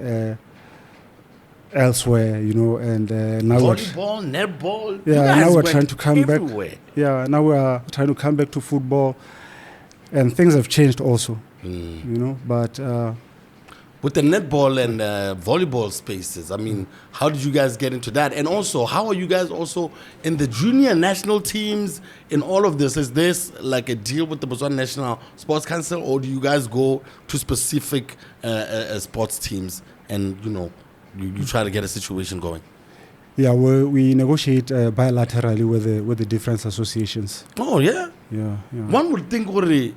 [SPEAKER 2] elsewhere, and now
[SPEAKER 1] volleyball, netball.
[SPEAKER 2] Now we're trying to come
[SPEAKER 1] everywhere.
[SPEAKER 2] back. Yeah, now we're trying to come back to football, and things have changed also. But
[SPEAKER 1] with the netball and volleyball spaces, how did you guys get into that? And also, how are you guys also in the junior national teams in all of this? Is this like a deal with the Botswana National Sports Council, or do you guys go to specific sports teams and, you try to get a situation going?
[SPEAKER 2] Yeah, we negotiate bilaterally with the different associations.
[SPEAKER 1] Oh, yeah?
[SPEAKER 2] Yeah.
[SPEAKER 1] One would think already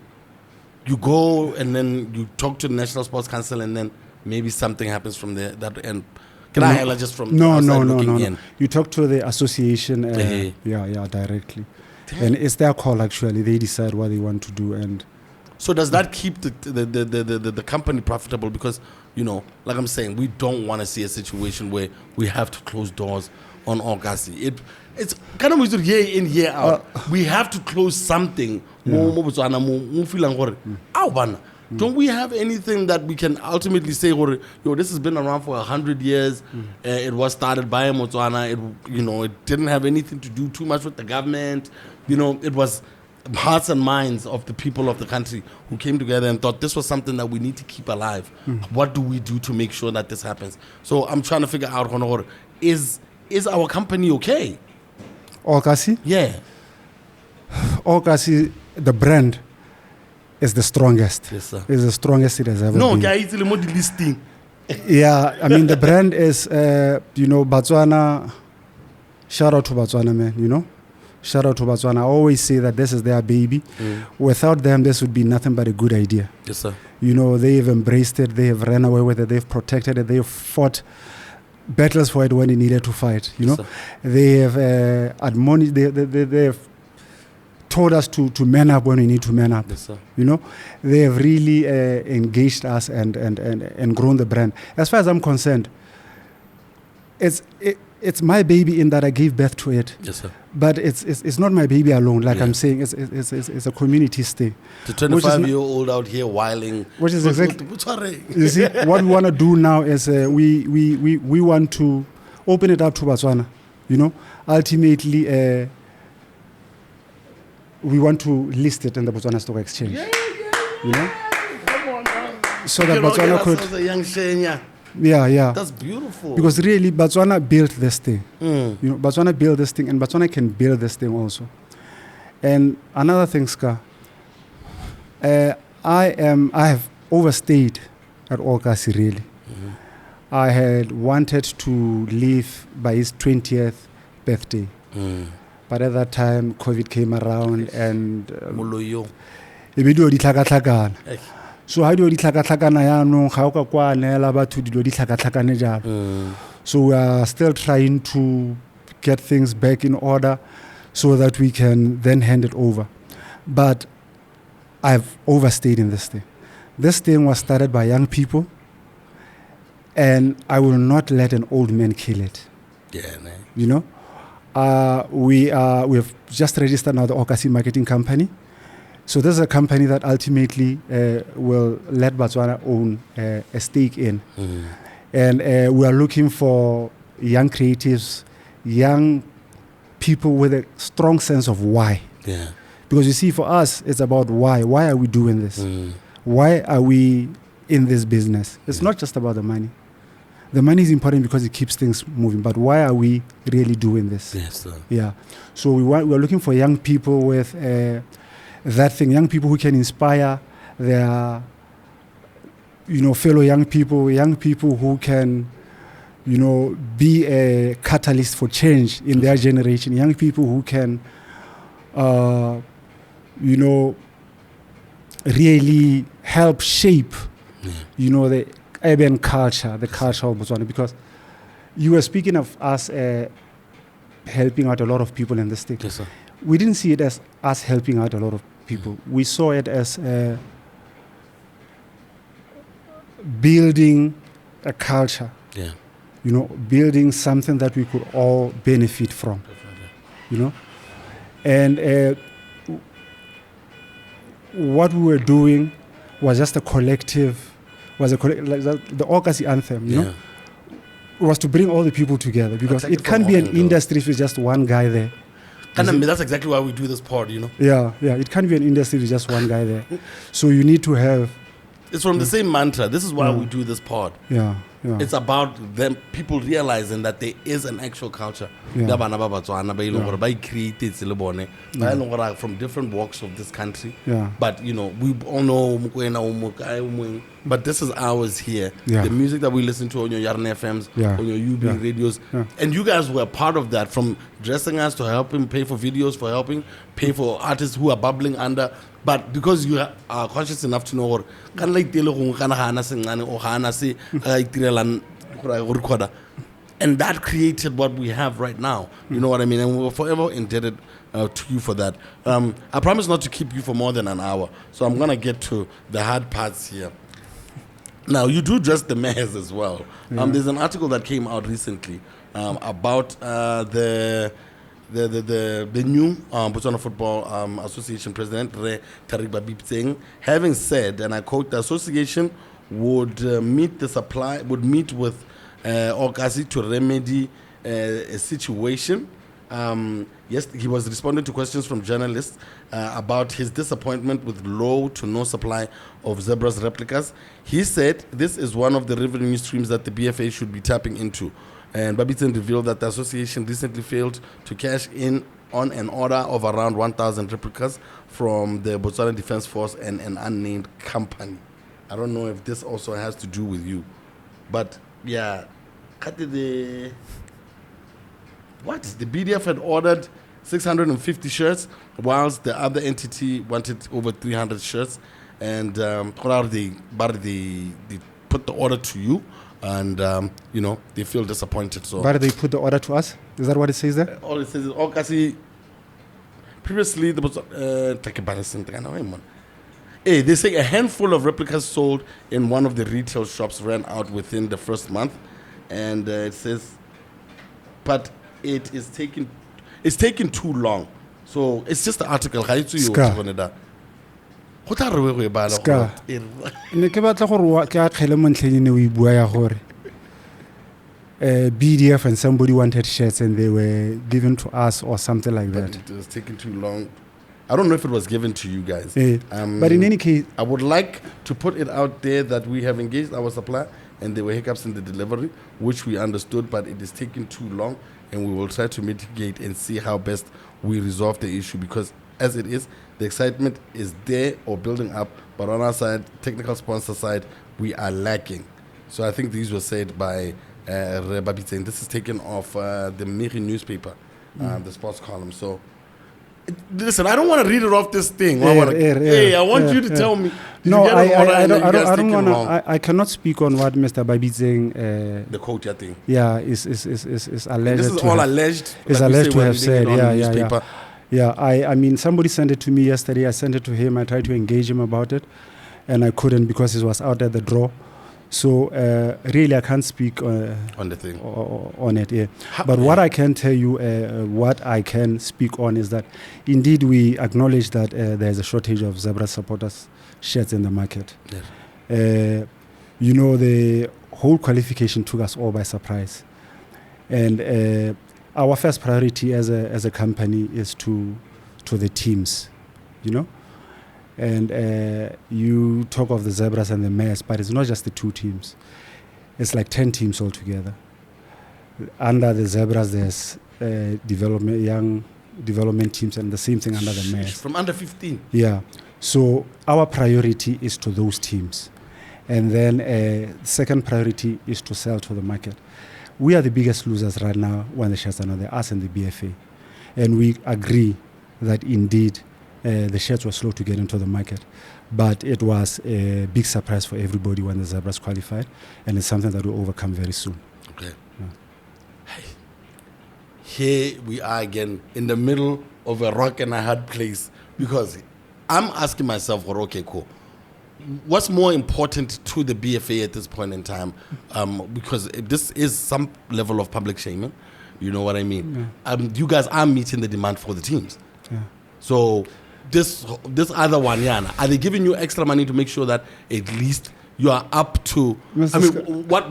[SPEAKER 1] you go and then you talk to the National Sports Council and then maybe something happens from there. Can I highlight just from outside looking in?
[SPEAKER 2] You talk to the association, directly. Damn. And it's their call, actually. They decide what they want to do. And
[SPEAKER 1] so does that keep the company profitable? Because, like I'm saying, we don't want to see a situation where we have to close doors on August. It's kind of year in, year out. We have to close something. Don't we have anything that we can ultimately say, this has been around for 100 years. It was started by Botswana. It didn't have anything to do too much with the government. It was hearts and minds of the people of the country who came together and thought this was something that we need to keep alive. What do we do to make sure that this happens? So I'm trying to figure out, is our company okay?
[SPEAKER 2] Okasi?
[SPEAKER 1] Yeah.
[SPEAKER 2] Okasi, the brand, is the strongest.
[SPEAKER 1] Yes, sir.
[SPEAKER 2] It's the strongest it has ever been.
[SPEAKER 1] It's the listing.
[SPEAKER 2] Yeah, the brand is, Batswana. Shout out to Batswana, man, Shout out to Batswana. I always say that this is their baby. Without them, this would be nothing but a good idea.
[SPEAKER 1] Yes, sir.
[SPEAKER 2] They have embraced it. They have ran away with it. They've protected it. They have fought battles for it when they needed to fight.
[SPEAKER 1] Yes,
[SPEAKER 2] they have admonished. They have told us to man up when we need to man up.
[SPEAKER 1] Yes, sir.
[SPEAKER 2] They have really engaged us and grown the brand. As far as I'm concerned, it's my baby in that I gave birth to it.
[SPEAKER 1] Yes, sir.
[SPEAKER 2] But it's not my baby alone. Like
[SPEAKER 1] Yeah.
[SPEAKER 2] I'm saying, it's a community stay.
[SPEAKER 1] The 25-year-old out here whiling.
[SPEAKER 2] Which is exactly.
[SPEAKER 1] Sorry.
[SPEAKER 2] You see, what we want to do now is we want to open it up to Batswana. You know, ultimately, we want to list it in the Botswana Stock Exchange. You know,
[SPEAKER 1] Come on, man.
[SPEAKER 2] so that
[SPEAKER 1] You know,
[SPEAKER 2] Batswana
[SPEAKER 1] get
[SPEAKER 2] could.
[SPEAKER 1] ourselves a young Shenya.
[SPEAKER 2] Yeah.
[SPEAKER 1] That's beautiful.
[SPEAKER 2] Because really, Batswana built this thing.
[SPEAKER 1] Mm.
[SPEAKER 2] You know, Batswana built this thing, and Batswana can build this thing also. And another thing, Ska, I have overstayed at Okasi really.
[SPEAKER 1] Mhm.
[SPEAKER 2] I had wanted to leave by his 20th birthday.
[SPEAKER 1] Mm.
[SPEAKER 2] But at that time, COVID came around and
[SPEAKER 1] Moloyo.
[SPEAKER 2] ebe di tlhakatlhakana.
[SPEAKER 1] Eh.
[SPEAKER 2] So ha di tlhakatlhakana yaanong ga o ka kwa neela batho dilo di tlhakatlhakane jalo.
[SPEAKER 1] Mm.
[SPEAKER 2] So we are still trying to get things back in order so that we can then hand it over. But I've overstayed in this thing. This thing was started by young people, and I will not let an old man kill it.
[SPEAKER 1] Yeah, man.
[SPEAKER 2] You know, we have just registered now the Okasi Marketing Company. So this is a company that ultimately will let Batswana own a stake in.
[SPEAKER 1] Mm.
[SPEAKER 2] And we are looking for young creatives, young people with a strong sense of why.
[SPEAKER 1] Yeah.
[SPEAKER 2] Because you see, for us, it's about why. Why are we doing this?
[SPEAKER 1] Mm.
[SPEAKER 2] Why are we in this business? It's not just about the money. The money is important because it keeps things moving. But why are we really doing this?
[SPEAKER 1] Yes, sir.
[SPEAKER 2] Yeah. So we're looking for young people with that thing, young people who can inspire their, fellow young people who can, be a catalyst for change in their generation, young people who can, really help shape, the urban culture, the culture of Botswana. Because you were speaking of us helping out a lot of people in the state.
[SPEAKER 1] Yes, sir.
[SPEAKER 2] We didn't see it as us helping out a lot of people. We saw it as building a culture,
[SPEAKER 1] Yeah.
[SPEAKER 2] Building something that we could all benefit from, And what we were doing was just a collective, like the Okasi anthem,
[SPEAKER 1] Yeah.
[SPEAKER 2] was to bring all the people together, because
[SPEAKER 1] Take
[SPEAKER 2] it
[SPEAKER 1] it
[SPEAKER 2] can't
[SPEAKER 1] from
[SPEAKER 2] be
[SPEAKER 1] all
[SPEAKER 2] an
[SPEAKER 1] angles.
[SPEAKER 2] industry with just one guy there.
[SPEAKER 1] And that's exactly why we do this pod,
[SPEAKER 2] Yeah, it can't be an industry with just one guy there. So you need to have,
[SPEAKER 1] It's from the same mantra. This is why
[SPEAKER 2] Yeah.
[SPEAKER 1] we do this pod.
[SPEAKER 2] yeah.
[SPEAKER 1] It's about them, people realizing that there is an actual culture.
[SPEAKER 2] Yeah.
[SPEAKER 1] Da bana ba Batswana ba ileng gore ba i-create le bone, ba ileng gore are from different walks of this country.
[SPEAKER 2] Yeah.
[SPEAKER 1] But we all know Mokoena, Omokai, Omoeng. But this is ours here.
[SPEAKER 2] Yeah.
[SPEAKER 1] The music that we listen to on your Yarn FMs,
[SPEAKER 2] Yeah.
[SPEAKER 1] on your UB
[SPEAKER 2] Yeah.
[SPEAKER 1] radios.
[SPEAKER 2] Yeah.
[SPEAKER 1] And you guys were part of that, from dressing us to helping pay for videos, for helping pay for artists who are bubbling under. But because you are conscious enough to know what and that created what we have right now. You know what I mean? And we're forever indebted to you for that. I promise not to keep you for more than an hour. So I'm going to get to the hard parts here. Now, you do dress the mayors as well. There's an article that came out recently about the new Botswana Football Association President Re Tariba Biptseng, having said, and I quote, the association would meet with Okasi to remedy a situation. Yes, he was responding to questions from journalists about his disappointment with low to no supply of Zebra's replicas. He said this is one of the revenue streams that the BFA should be tapping into. And Babitson revealed that the association recently failed to cash in on an order of around 1,000 replicas from the Botswana Defense Force and an unnamed company. I don't know if this also has to do with you. But, yeah, the BDF had ordered 650 shirts, whilst the other entity wanted over 300 shirts. And they put the order to you. And, they feel disappointed. So,
[SPEAKER 2] but they put the order to us? Is that what it says there?
[SPEAKER 1] All it says is, Okasi, previously, there was, they say a handful of replicas sold in one of the retail shops ran out within the first month. And it says but it's taking too long. So it's just the article.
[SPEAKER 2] Ska. Ska. Ne ke batla gore ke a khele montleng ne o ibua ya gore BDF and somebody wanted shirts and they were given to us or something like that.
[SPEAKER 1] It was taking too long. I don't know if it was given to you guys.
[SPEAKER 2] But in any case,
[SPEAKER 1] I would like to put it out there that we have engaged our supplier and there were hiccups in the delivery, which we understood, but it is taking too long, and we will try to mitigate and see how best we resolve the issue, because as it is, the excitement is there or building up, but on our side, technical sponsor side, we are lacking. So I think these were said by Babitse, and this is taken off the Miri newspaper, the sports column. So listen, I don't want to read it off this thing. I want you to tell me.
[SPEAKER 2] No, I don't want to. I cannot speak on what Mr. Babitse,
[SPEAKER 1] the coach, I think.
[SPEAKER 2] Yeah, is alleged.
[SPEAKER 1] This is all alleged.
[SPEAKER 2] Is alleged to have said. Yeah. I mean, somebody sent it to me yesterday. I sent it to him. I tried to engage him about it, and I couldn't because it was out at the draw. So really, I can't speak
[SPEAKER 1] on the thing
[SPEAKER 2] on it. Yeah. But what I can tell you, what I can speak on is that indeed we acknowledge that there is a shortage of Zebra supporters shirts in the market. Yes. The whole qualification took us all by surprise, and our first priority as a company is to the teams, And you talk of the Zebras and the Mares, but it's not just the two teams. It's like 10 teams altogether. Under the Zebras, there's young development teams, and the same thing under the Mares.
[SPEAKER 1] From under 15?
[SPEAKER 2] Yeah. So our priority is to those teams. And then second priority is to sell to the market. We are the biggest losers right now when the shirts are not there, us and the BFA. And we agree that indeed the shirts were slow to get into the market, but it was a big surprise for everybody when the Zebras qualified, and it's something that we'll overcome very soon.
[SPEAKER 1] Okay. Yeah. Hey, here we are again in the middle of a rock and a hard place, because I'm asking myself, okay, cool. What's more important to the BFA at this point in time? Because this is some level of public shaming. You know what I mean? Yeah. You guys are meeting the demand for the teams.
[SPEAKER 2] Yeah.
[SPEAKER 1] So this other one, Yana, are they giving you extra money to make sure that at least you are up to? What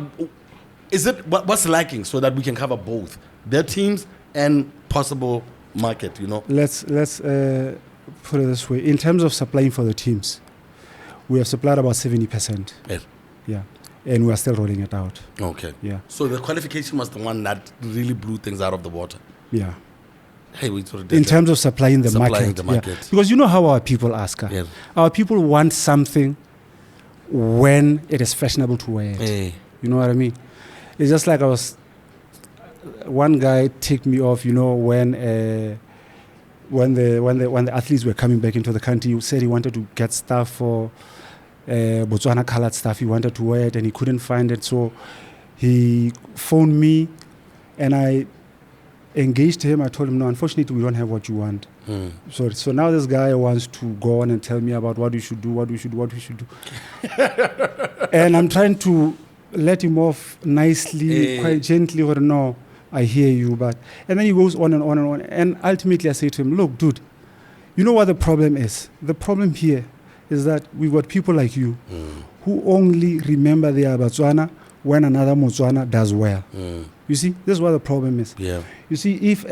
[SPEAKER 1] is it? What's lacking so that we can cover both their teams and possible market?
[SPEAKER 2] Let's put it this way: in terms of supplying for the teams, we have supplied about 70%.
[SPEAKER 1] Yes.
[SPEAKER 2] Yeah. And we are still rolling it out.
[SPEAKER 1] Okay.
[SPEAKER 2] Yeah.
[SPEAKER 1] So the qualification was the one that really blew things out of the water.
[SPEAKER 2] Yeah.
[SPEAKER 1] Hey, we sort of
[SPEAKER 2] in terms of supplying the market. Yeah. Because you know how our people ask us.
[SPEAKER 1] Yes.
[SPEAKER 2] Our people want something when it is fashionable to wear it.
[SPEAKER 1] Hey.
[SPEAKER 2] You know what I mean? It's just like one guy ticked me off, when the athletes were coming back into the country. He said he wanted to get stuff for Botswana colored stuff. He wanted to wear it and he couldn't find it. So he phoned me and I engaged him. I told him, no, unfortunately, we don't have what you want. So now this guy wants to go on and tell me about what we should do. And I'm trying to let him off nicely, quite gently, or no, I hear you. And then he goes on and on and on. And ultimately I say to him, look, dude, you know what the problem is? The problem here is that we've got people like you who only remember their Batswana when another Motswana does well. You see, this is what the problem is.
[SPEAKER 1] Yeah.
[SPEAKER 2] You see, if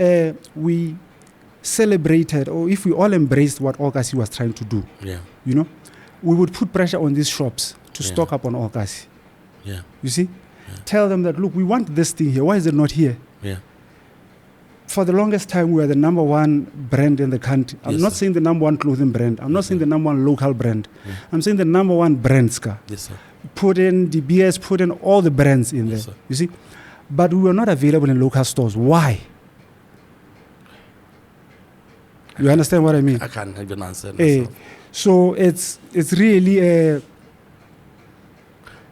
[SPEAKER 2] we celebrated or if we all embraced what Okasi was trying to do, we would put pressure on these shops to stock up on Okasi.
[SPEAKER 1] Yeah.
[SPEAKER 2] You see? Yeah. Tell them that, look, we want this thing here. Why is it not here?
[SPEAKER 1] Yeah.
[SPEAKER 2] For the longest time, we were the number one brand in the country. I'm not saying the number one clothing brand. I'm not saying the number one local brand. I'm saying the number one brand, Ska.
[SPEAKER 1] Yes, sir.
[SPEAKER 2] Put in DBS, put in all the brands in there. Sir. You see? But we were not available in local stores. Why? You understand what I mean?
[SPEAKER 1] I can't even answer myself.
[SPEAKER 2] So it's really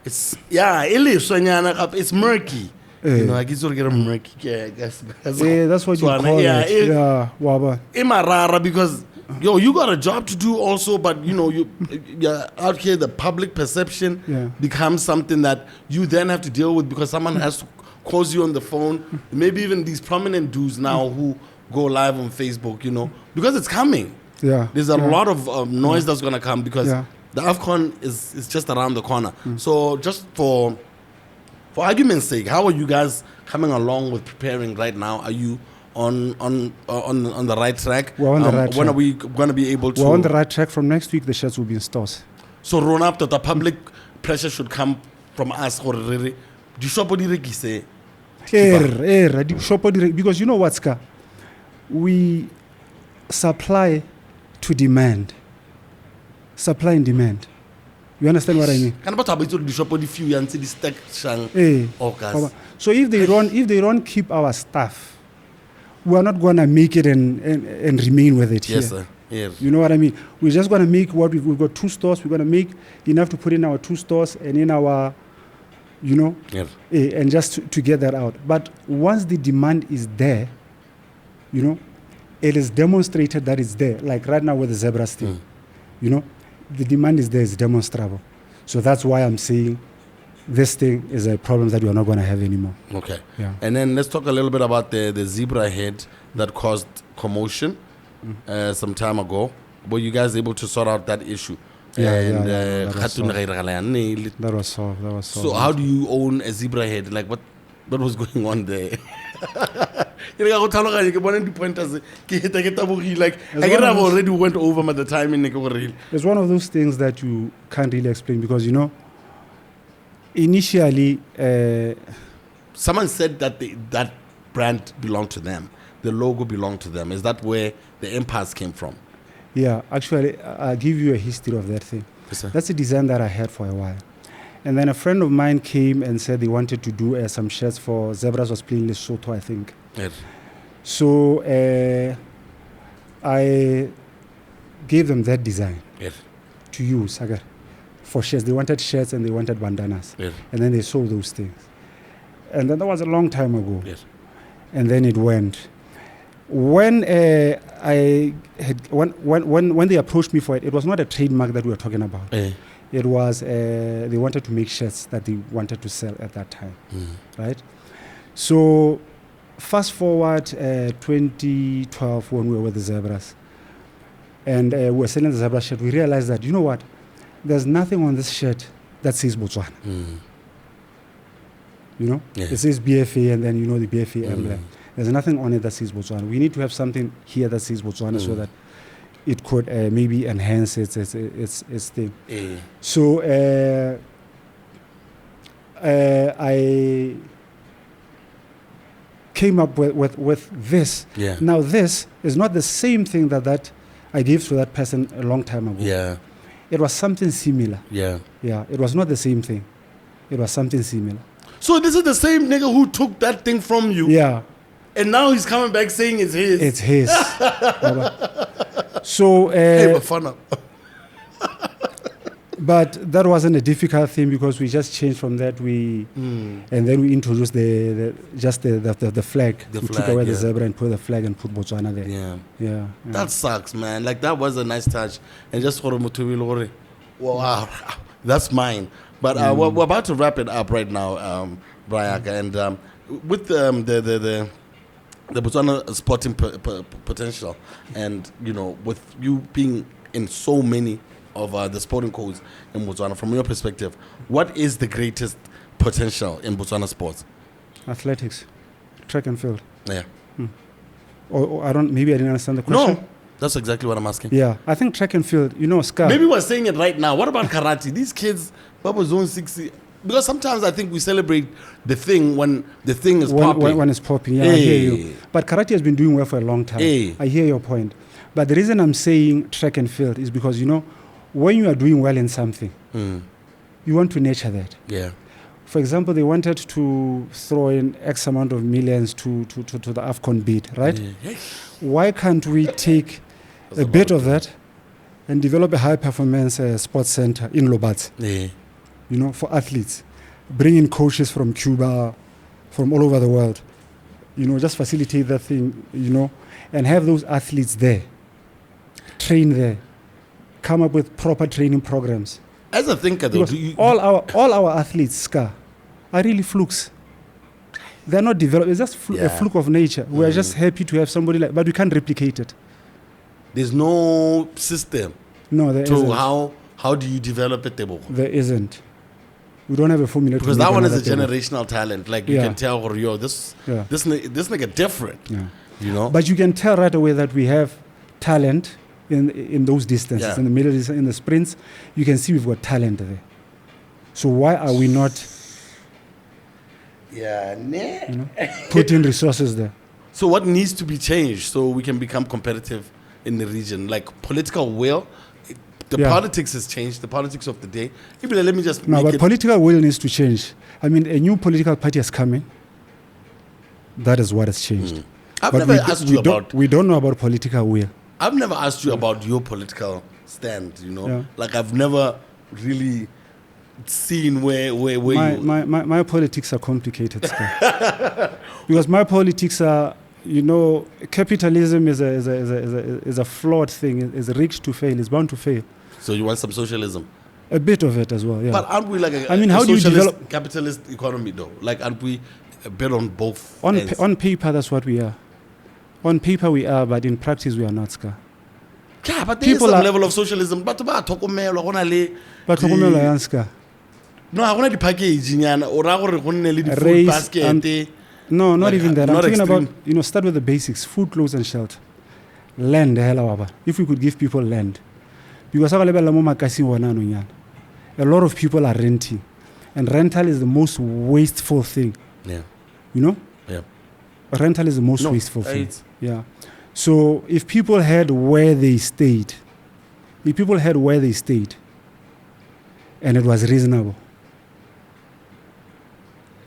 [SPEAKER 1] it's it's murky. I guess you'll get a murky.
[SPEAKER 2] That's what you call it. Yeah, waba.
[SPEAKER 1] Imarara, because you got a job to do also, but you're out here. The public perception becomes something that you then have to deal with because someone has to calls you on the phone. Maybe even these prominent dudes now who go live on Facebook, you know, because it's coming.
[SPEAKER 2] Yeah.
[SPEAKER 1] There's a lot of noise that's going to come because the AFCON is just around the corner. So just for argument's sake, how are you guys coming along with preparing right now? Are you on the right track?
[SPEAKER 2] We're on the right track.
[SPEAKER 1] When are we going to be able to?
[SPEAKER 2] We're on the right track. From next week, the shirts will be in stores.
[SPEAKER 1] So run up that the public pressure should come from us or really. Do shop say?
[SPEAKER 2] Because you know what, Ska? We supply to demand. Supply and demand. You understand what I mean? So if they don't keep our stuff, we're not gonna make it and remain with it.
[SPEAKER 1] Yes,
[SPEAKER 2] here.
[SPEAKER 1] sir. Yeah.
[SPEAKER 2] You know what I mean? We're just gonna make what we've got 2 stores. We're gonna make enough to put in our 2 stores and in our, you know, and just to get that out. But once the demand is there, you know, it is demonstrated that it's there. Like right now with the zebras thing, you know, the demand is there, it's demonstrable. So that's why I'm saying this thing is a problem that we're not going to have anymore.
[SPEAKER 1] Okay.
[SPEAKER 2] Yeah.
[SPEAKER 1] And then let's talk a little bit about the zebra head that caused commotion some time ago. Were you guys able to sort out that issue?
[SPEAKER 2] That was solved.
[SPEAKER 1] So how do you own a zebra head? Like what was going on there? Like I already went over at the time in
[SPEAKER 2] it's one of those things that you can't really explain because, you know, initially
[SPEAKER 1] someone said that that brand belonged to them, the logo belonged to them. Is that where the impasse came from?
[SPEAKER 2] Yeah, actually, I'll give you a history of that thing.
[SPEAKER 1] Yes, sir.
[SPEAKER 2] That's a design that I had for a while. And then a friend of mine came and said they wanted to do some shirts for Zebras was playing Lesotho, I think.
[SPEAKER 1] Yes.
[SPEAKER 2] So I gave them that design to use for shirts. They wanted shirts and they wanted bandanas.
[SPEAKER 1] Yes.
[SPEAKER 2] And then they sold those things. And then that was a long time ago.
[SPEAKER 1] Yes.
[SPEAKER 2] And then it went. When when they approached me for it, it was not a trademark that we were talking about. It was they wanted to make shirts that they wanted to sell at that time, right? So fast forward 2012 when we were with the Zebras, and we were selling the Zebra shirt. We realized that, you know what, there's nothing on this shirt that says Botswana. You know, it says BFA, and then you know the BFA emblem. There's nothing on it that says Botswana. We need to have something here that says Botswana so that it could maybe enhance its thing. So I came up with this.
[SPEAKER 1] Yeah.
[SPEAKER 2] Now this is not the same thing that I gave to that person a long time ago.
[SPEAKER 1] Yeah.
[SPEAKER 2] It was something similar.
[SPEAKER 1] Yeah.
[SPEAKER 2] Yeah. It was not the same thing. It was something similar.
[SPEAKER 1] So this is the same nigga who took that thing from you.
[SPEAKER 2] Yeah.
[SPEAKER 1] And now he's coming back saying it's his.
[SPEAKER 2] It's his. So, but that wasn't a difficult thing because we just changed from that. And then we introduced the flag. We took away the zebra and put the flag and put Botswana there. Yeah.
[SPEAKER 1] That sucks, man. Like that was a nice touch. And just for Mutubi, wow, that's mine. But we're about to wrap it up right now, Briaka, and with the Botswana sporting potential, and you know, with you being in so many of the sporting codes in Botswana, from your perspective, what is the greatest potential in Botswana sports?
[SPEAKER 2] Athletics, track and field.
[SPEAKER 1] Yeah.
[SPEAKER 2] Or maybe I didn't understand the question.
[SPEAKER 1] No, that's exactly what I'm asking.
[SPEAKER 2] Yeah, I think track and field. You know, Scar.
[SPEAKER 1] Maybe we're saying it right now. What about karate? These kids, Baba Zone 60. Because sometimes I think we celebrate the thing when the thing is popping.
[SPEAKER 2] When it's popping, I hear you. But karate has been doing well for a long time. I hear your point. But the reason I'm saying track and field is because, you know, when you are doing well in something, you want to nurture that.
[SPEAKER 1] Yeah.
[SPEAKER 2] For example, they wanted to throw in X amount of millions to the AFCON bid, right?
[SPEAKER 1] Yeah.
[SPEAKER 2] Why can't we take a bit of that and develop a high-performance sports center in Lobatse?
[SPEAKER 1] Yeah.
[SPEAKER 2] You know, for athletes, bring in coaches from Cuba, from all over the world, you know, just facilitate that thing, you know, and have those athletes there, train there, come up with proper training programs.
[SPEAKER 1] As a thinker, though,
[SPEAKER 2] all our athletes, Ska, are really flukes. They're not developed. It's just a fluke of nature. We're just happy to have somebody like, but we can't replicate it.
[SPEAKER 1] There's no system.
[SPEAKER 2] No, there isn't.
[SPEAKER 1] How do you develop it, Tebogo?
[SPEAKER 2] There isn't. We don't have a formula.
[SPEAKER 1] Because
[SPEAKER 2] to make
[SPEAKER 1] that one is a
[SPEAKER 2] another
[SPEAKER 1] generational talent. Like you can tell, this nigga different.
[SPEAKER 2] Yeah.
[SPEAKER 1] You know.
[SPEAKER 2] But you can tell right away that we have talent in those distances, in the middle, in the sprints. You can see we've got talent there. So why are we not? Putting resources there.
[SPEAKER 1] So what needs to be changed so we can become competitive in the region? Like political will. The politics has changed. The politics of the day. Let me just
[SPEAKER 2] political will needs to change. I mean, a new political party has come in. That is what has changed.
[SPEAKER 1] I've never asked you about.
[SPEAKER 2] We don't know about political will.
[SPEAKER 1] I've never asked you about your political stand. Like I've never really seen where
[SPEAKER 2] my politics are complicated. Because my politics are, capitalism is a flawed thing. It's rigged to fail. It's bound to fail.
[SPEAKER 1] So you want some socialism?
[SPEAKER 2] A bit of it as well, yeah.
[SPEAKER 1] But aren't we like a
[SPEAKER 2] how do you develop
[SPEAKER 1] capitalist economy though? Like aren't we a bit on both ends?
[SPEAKER 2] On paper, that's what we are. On paper we are, but in practice we are not, Ska.
[SPEAKER 1] Yeah, but there is some level of socialism. But No, I want the packaging or the food basket.
[SPEAKER 2] No, not
[SPEAKER 1] like,
[SPEAKER 2] even that. I'm talking
[SPEAKER 1] extreme.
[SPEAKER 2] about, start with the basics: food, clothes, and shelter. Land, if we could give people land, because a lot of people are renting, and rental is the most wasteful thing.
[SPEAKER 1] Yeah.
[SPEAKER 2] Yeah. Rental is the most wasteful thing. Yeah. So if people had where they stayed, and it was reasonable,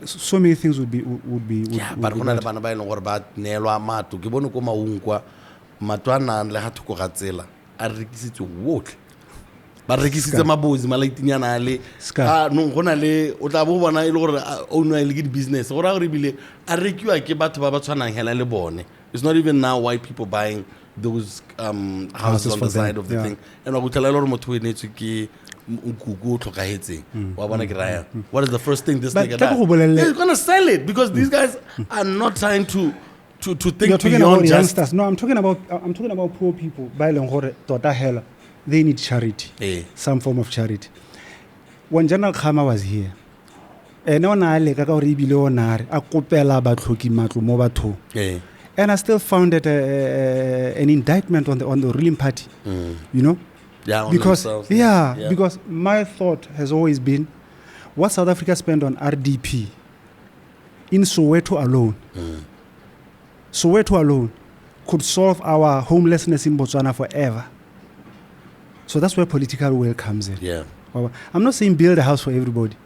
[SPEAKER 2] so many things would be
[SPEAKER 1] but go na le bana ba ile gore ba neelwa mato ke bone ko maunkwa matwana le ha thoko ga tsela a rekisitswe wotle ba rekisitse mabozi malaitinyana ale no gona le o tla bo bona ile gore o nwa ile ke di business gore a re bile a rekiwa ke batho ba ba tshwanang hela le bone. It's not even now white people buying those houses on the side of the thing, and I go tell a lot of motho e netse ke what is the first thing this nigga does? He's gonna sell it because these guys are not trying to think beyond just
[SPEAKER 2] youngsters. No, I'm talking about poor people. They need charity, some form of charity. When General Khama was here, and I still found it an indictment on the ruling party, because because my thought has always been, what South Africa spent on RDP in Soweto alone could solve our homelessness in Botswana forever. So that's where political will comes in.
[SPEAKER 1] Yeah.
[SPEAKER 2] I'm not saying build a house for everybody.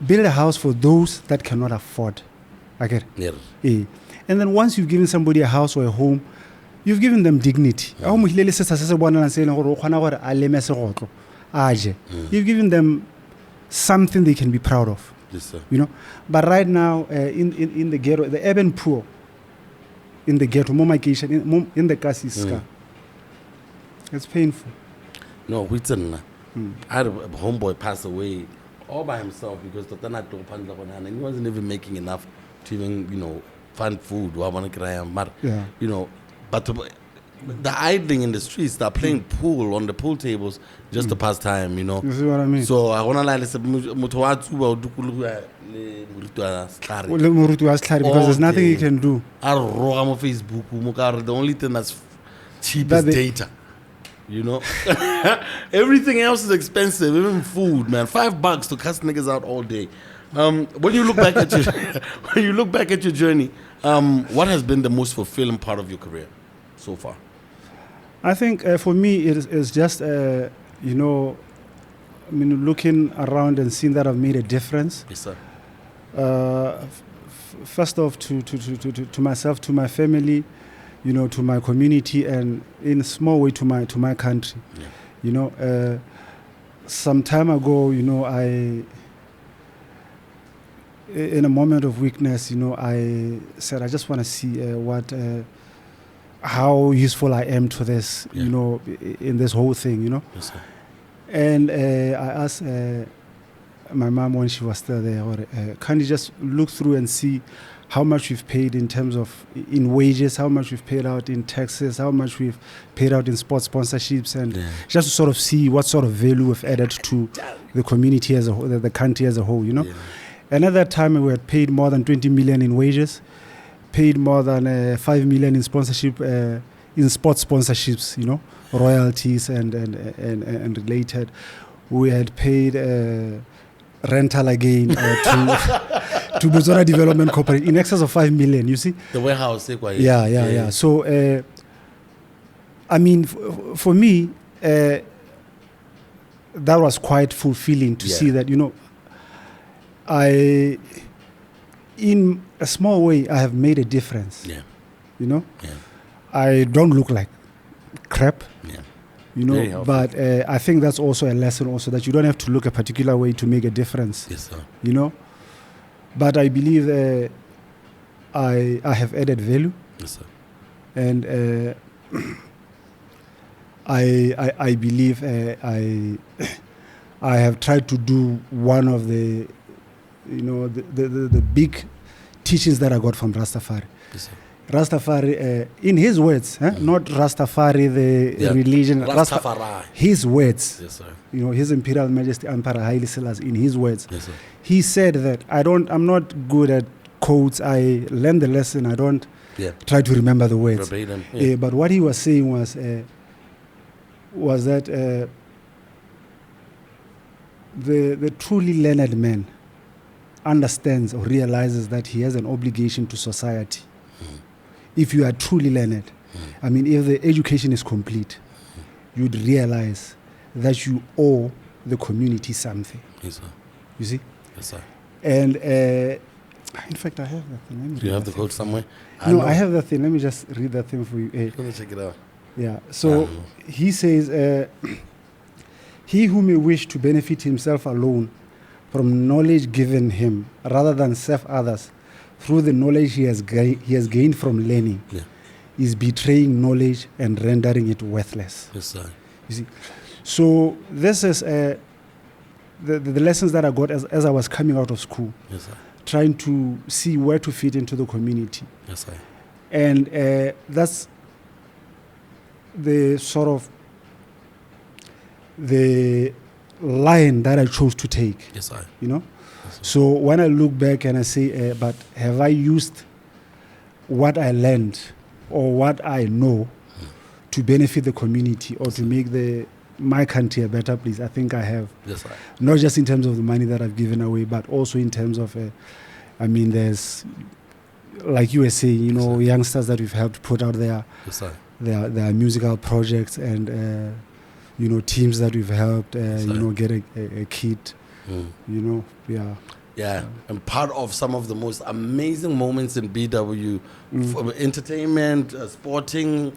[SPEAKER 2] Build a house for those that cannot afford. I get it. Yeah. And then once you've given somebody a house or a home, you've given them dignity. You've given them something they can be proud of.
[SPEAKER 1] Yes, sir.
[SPEAKER 2] But right now, in the ghetto, the urban poor, in the ghetto, in the Kasiska, it's painful.
[SPEAKER 1] No, I had a homeboy pass away all by himself because he wasn't even making enough to even, fund food. But the idling in the streets, they're playing pool on the pool tables just to pass time,
[SPEAKER 2] You see what I mean?
[SPEAKER 1] So I want to like
[SPEAKER 2] because there's nothing you can do.
[SPEAKER 1] Facebook, the only thing that's cheap is data. Everything else is expensive, even food, man. $5 to cuss niggas out all day. When you look back at your journey, what has been the most fulfilling part of your career so far?
[SPEAKER 2] I think for me it is just looking around and seeing that I've made a difference.
[SPEAKER 1] Yes, sir.
[SPEAKER 2] First off, to myself, to my family, to my community, and in a small way to my country. Yeah. Some time ago, in a moment of weakness, I said I just want to see how useful I am to this, in this whole thing,
[SPEAKER 1] Yes, sir.
[SPEAKER 2] And I asked my mom when she was still there, or can't you just look through and see how much we've paid in terms of in wages, how much we've paid out in taxes, how much we've paid out in sports sponsorships, and just to sort of see what sort of value we've added to the community as a whole, the country as a whole, you know. And at that time, we had paid more than 20 million in wages, paid more than 5 million in sponsorship, in sports sponsorships, you know, royalties and related. We had paid rental again to Botswana Development Corporation in excess of 5 million, you see.
[SPEAKER 1] The warehouse.
[SPEAKER 2] Yeah. So, I mean, for me, that was quite fulfilling to see that, you know, in a small way, I have made a difference.
[SPEAKER 1] Yeah.
[SPEAKER 2] You know?
[SPEAKER 1] Yeah.
[SPEAKER 2] I don't look like crap.
[SPEAKER 1] Yeah.
[SPEAKER 2] You know, but I think that's also a lesson also that you don't have to look a particular way to make a difference.
[SPEAKER 1] Yes, sir.
[SPEAKER 2] You know? But I believe I have added value.
[SPEAKER 1] Yes, sir.
[SPEAKER 2] And I believe I have tried to do one of the, you know, the big teachings that I got from Rastafari.
[SPEAKER 1] Yes, sir.
[SPEAKER 2] Rastafari, in his words, not Rastafari, the religion.
[SPEAKER 1] Rastafari.
[SPEAKER 2] His words.
[SPEAKER 1] Yes, sir.
[SPEAKER 2] You know, His Imperial Majesty Emperor Haile Selassie, in his words.
[SPEAKER 1] Yes, sir.
[SPEAKER 2] He said that I'm not good at quotes. I learn the lesson. I don't try to remember the words.
[SPEAKER 1] Verbatim. Yeah.
[SPEAKER 2] But what he was saying was that the truly learned man understands or realizes that he has an obligation to society. If you are truly learned, I mean, if the education is complete, you'd realize that you owe the community something.
[SPEAKER 1] Yes, sir.
[SPEAKER 2] You see?
[SPEAKER 1] Yes, sir.
[SPEAKER 2] And in fact, I have that thing.
[SPEAKER 1] Do you have the code somewhere?
[SPEAKER 2] I have that thing. Let me just read that thing for you.
[SPEAKER 1] Let me check it out.
[SPEAKER 2] Yeah. So he says, he who may wish to benefit himself alone from knowledge given him, rather than serve others through the knowledge he has gained from learning, is betraying knowledge and rendering it worthless.
[SPEAKER 1] Yes, sir.
[SPEAKER 2] You see? So this is the lessons that I got as I was coming out of school.
[SPEAKER 1] Yes, sir.
[SPEAKER 2] Trying to see where to fit into the community.
[SPEAKER 1] Yes, sir.
[SPEAKER 2] And that's the sort of the line that I chose to take.
[SPEAKER 1] Yes, sir.
[SPEAKER 2] You know?
[SPEAKER 1] Yes, sir.
[SPEAKER 2] So when I look back and I say, but have I used what I learned or what I know to benefit the community or to make my country a better place? I think I have.
[SPEAKER 1] Yes, sir.
[SPEAKER 2] Not just in terms of the money that I've given away, but also in terms of, I mean, there's, like you were saying, you know, youngsters that we've helped put out there,
[SPEAKER 1] yes, sir.
[SPEAKER 2] their musical projects, and you know, teams that we've helped, you know, get a kit, you know,
[SPEAKER 1] Yeah, and part of some of the most amazing moments in BW, for entertainment, sporting,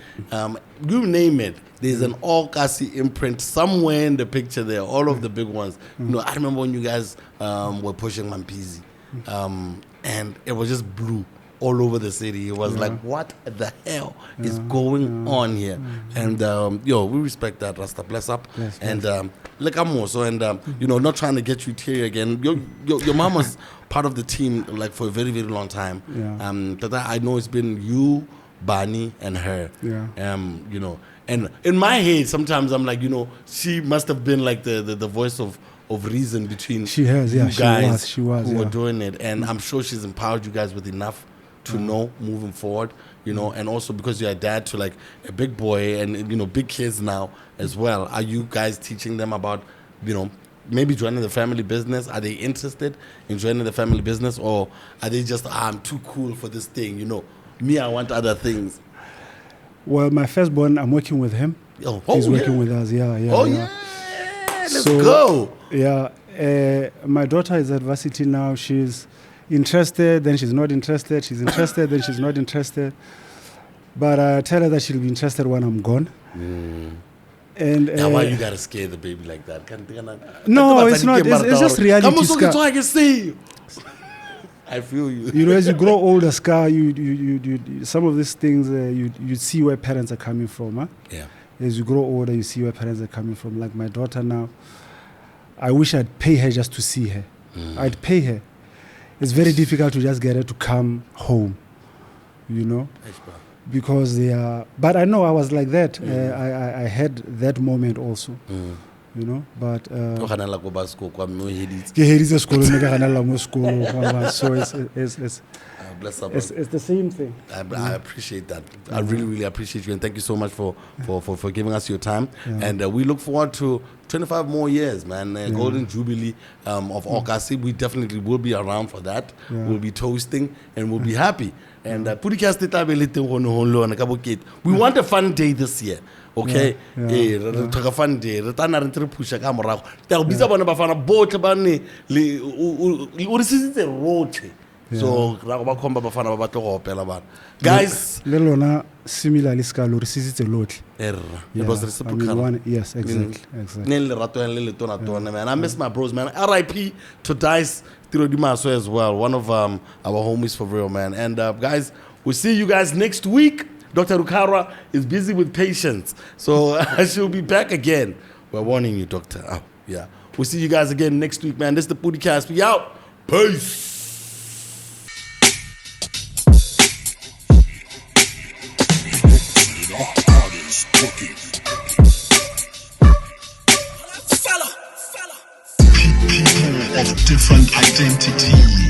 [SPEAKER 1] you name it. There's an all-Kasi imprint somewhere in the picture there, all of the big ones. You know, I remember when you guys were pushing Mampizi, and it was just blue all over the city. It was like, what the hell is going on here? And, we respect that, Rasta. Bless up.
[SPEAKER 2] Bless,
[SPEAKER 1] and look, I'm also, and, you know, not trying to get you teary again. Your mom was part of the team, like, for a very, very long time. But I know it's been you, Bani, and her. You know, and in my head, sometimes I'm like, you know, she must have been like the voice of reason between
[SPEAKER 2] she has,
[SPEAKER 1] you guys
[SPEAKER 2] she was,
[SPEAKER 1] who were doing it. And I'm sure she's empowered you guys with enough to know moving forward, you know, and also because you're a dad to like a big boy and, you know, big kids now as well. Are you guys teaching them about, you know, maybe joining the family business? Are they interested in joining the family business, or are they just, I'm too cool for this thing, you know, me, I want other things?
[SPEAKER 2] Well, my firstborn, I'm working with him. He's working with us,
[SPEAKER 1] Let's go.
[SPEAKER 2] Yeah, my daughter is at varsity now. She's interested, then she's not interested. She's interested, then she's not interested. But I tell her that she'll be interested when I'm gone. And
[SPEAKER 1] now, why you gotta scare the baby like that?
[SPEAKER 2] No, it's not. It's just reality.
[SPEAKER 1] So I can see you. I feel you.
[SPEAKER 2] You know, as you grow older, Scar, you some of these things you see where parents are coming from. Huh?
[SPEAKER 1] Yeah.
[SPEAKER 2] As you grow older, you see where parents are coming from. Like my daughter now, I wish I'd pay her just to see her. I'd pay her. It's very difficult to just get her to come home, you know, because they are. But I know I was like that. I had that moment also, you know. But so it's the same thing.
[SPEAKER 1] I appreciate that. I really appreciate you, and thank you so much for giving us your time. And we look forward to 25 more years, man. Golden Jubilee of Okasi. We definitely will be around for that. We'll be toasting and we'll be happy. And Podicast, we want a fun day this year. Okay, talk a fun day. So guys,
[SPEAKER 2] similarly it was
[SPEAKER 1] reciprocal.
[SPEAKER 2] Yes, exactly.
[SPEAKER 1] Man, I miss my bros, man. RIP to Dice Tirodimaso as well, one of our homies for real, man. And guys, we'll see you guys next week. Dr. Rukara is busy with patients, so she'll be back again. We're warning you, doctor. Oh, yeah. We'll see you guys again next week, man. This is the PODI-CAST. We out. Peace.
[SPEAKER 3] People of different identities.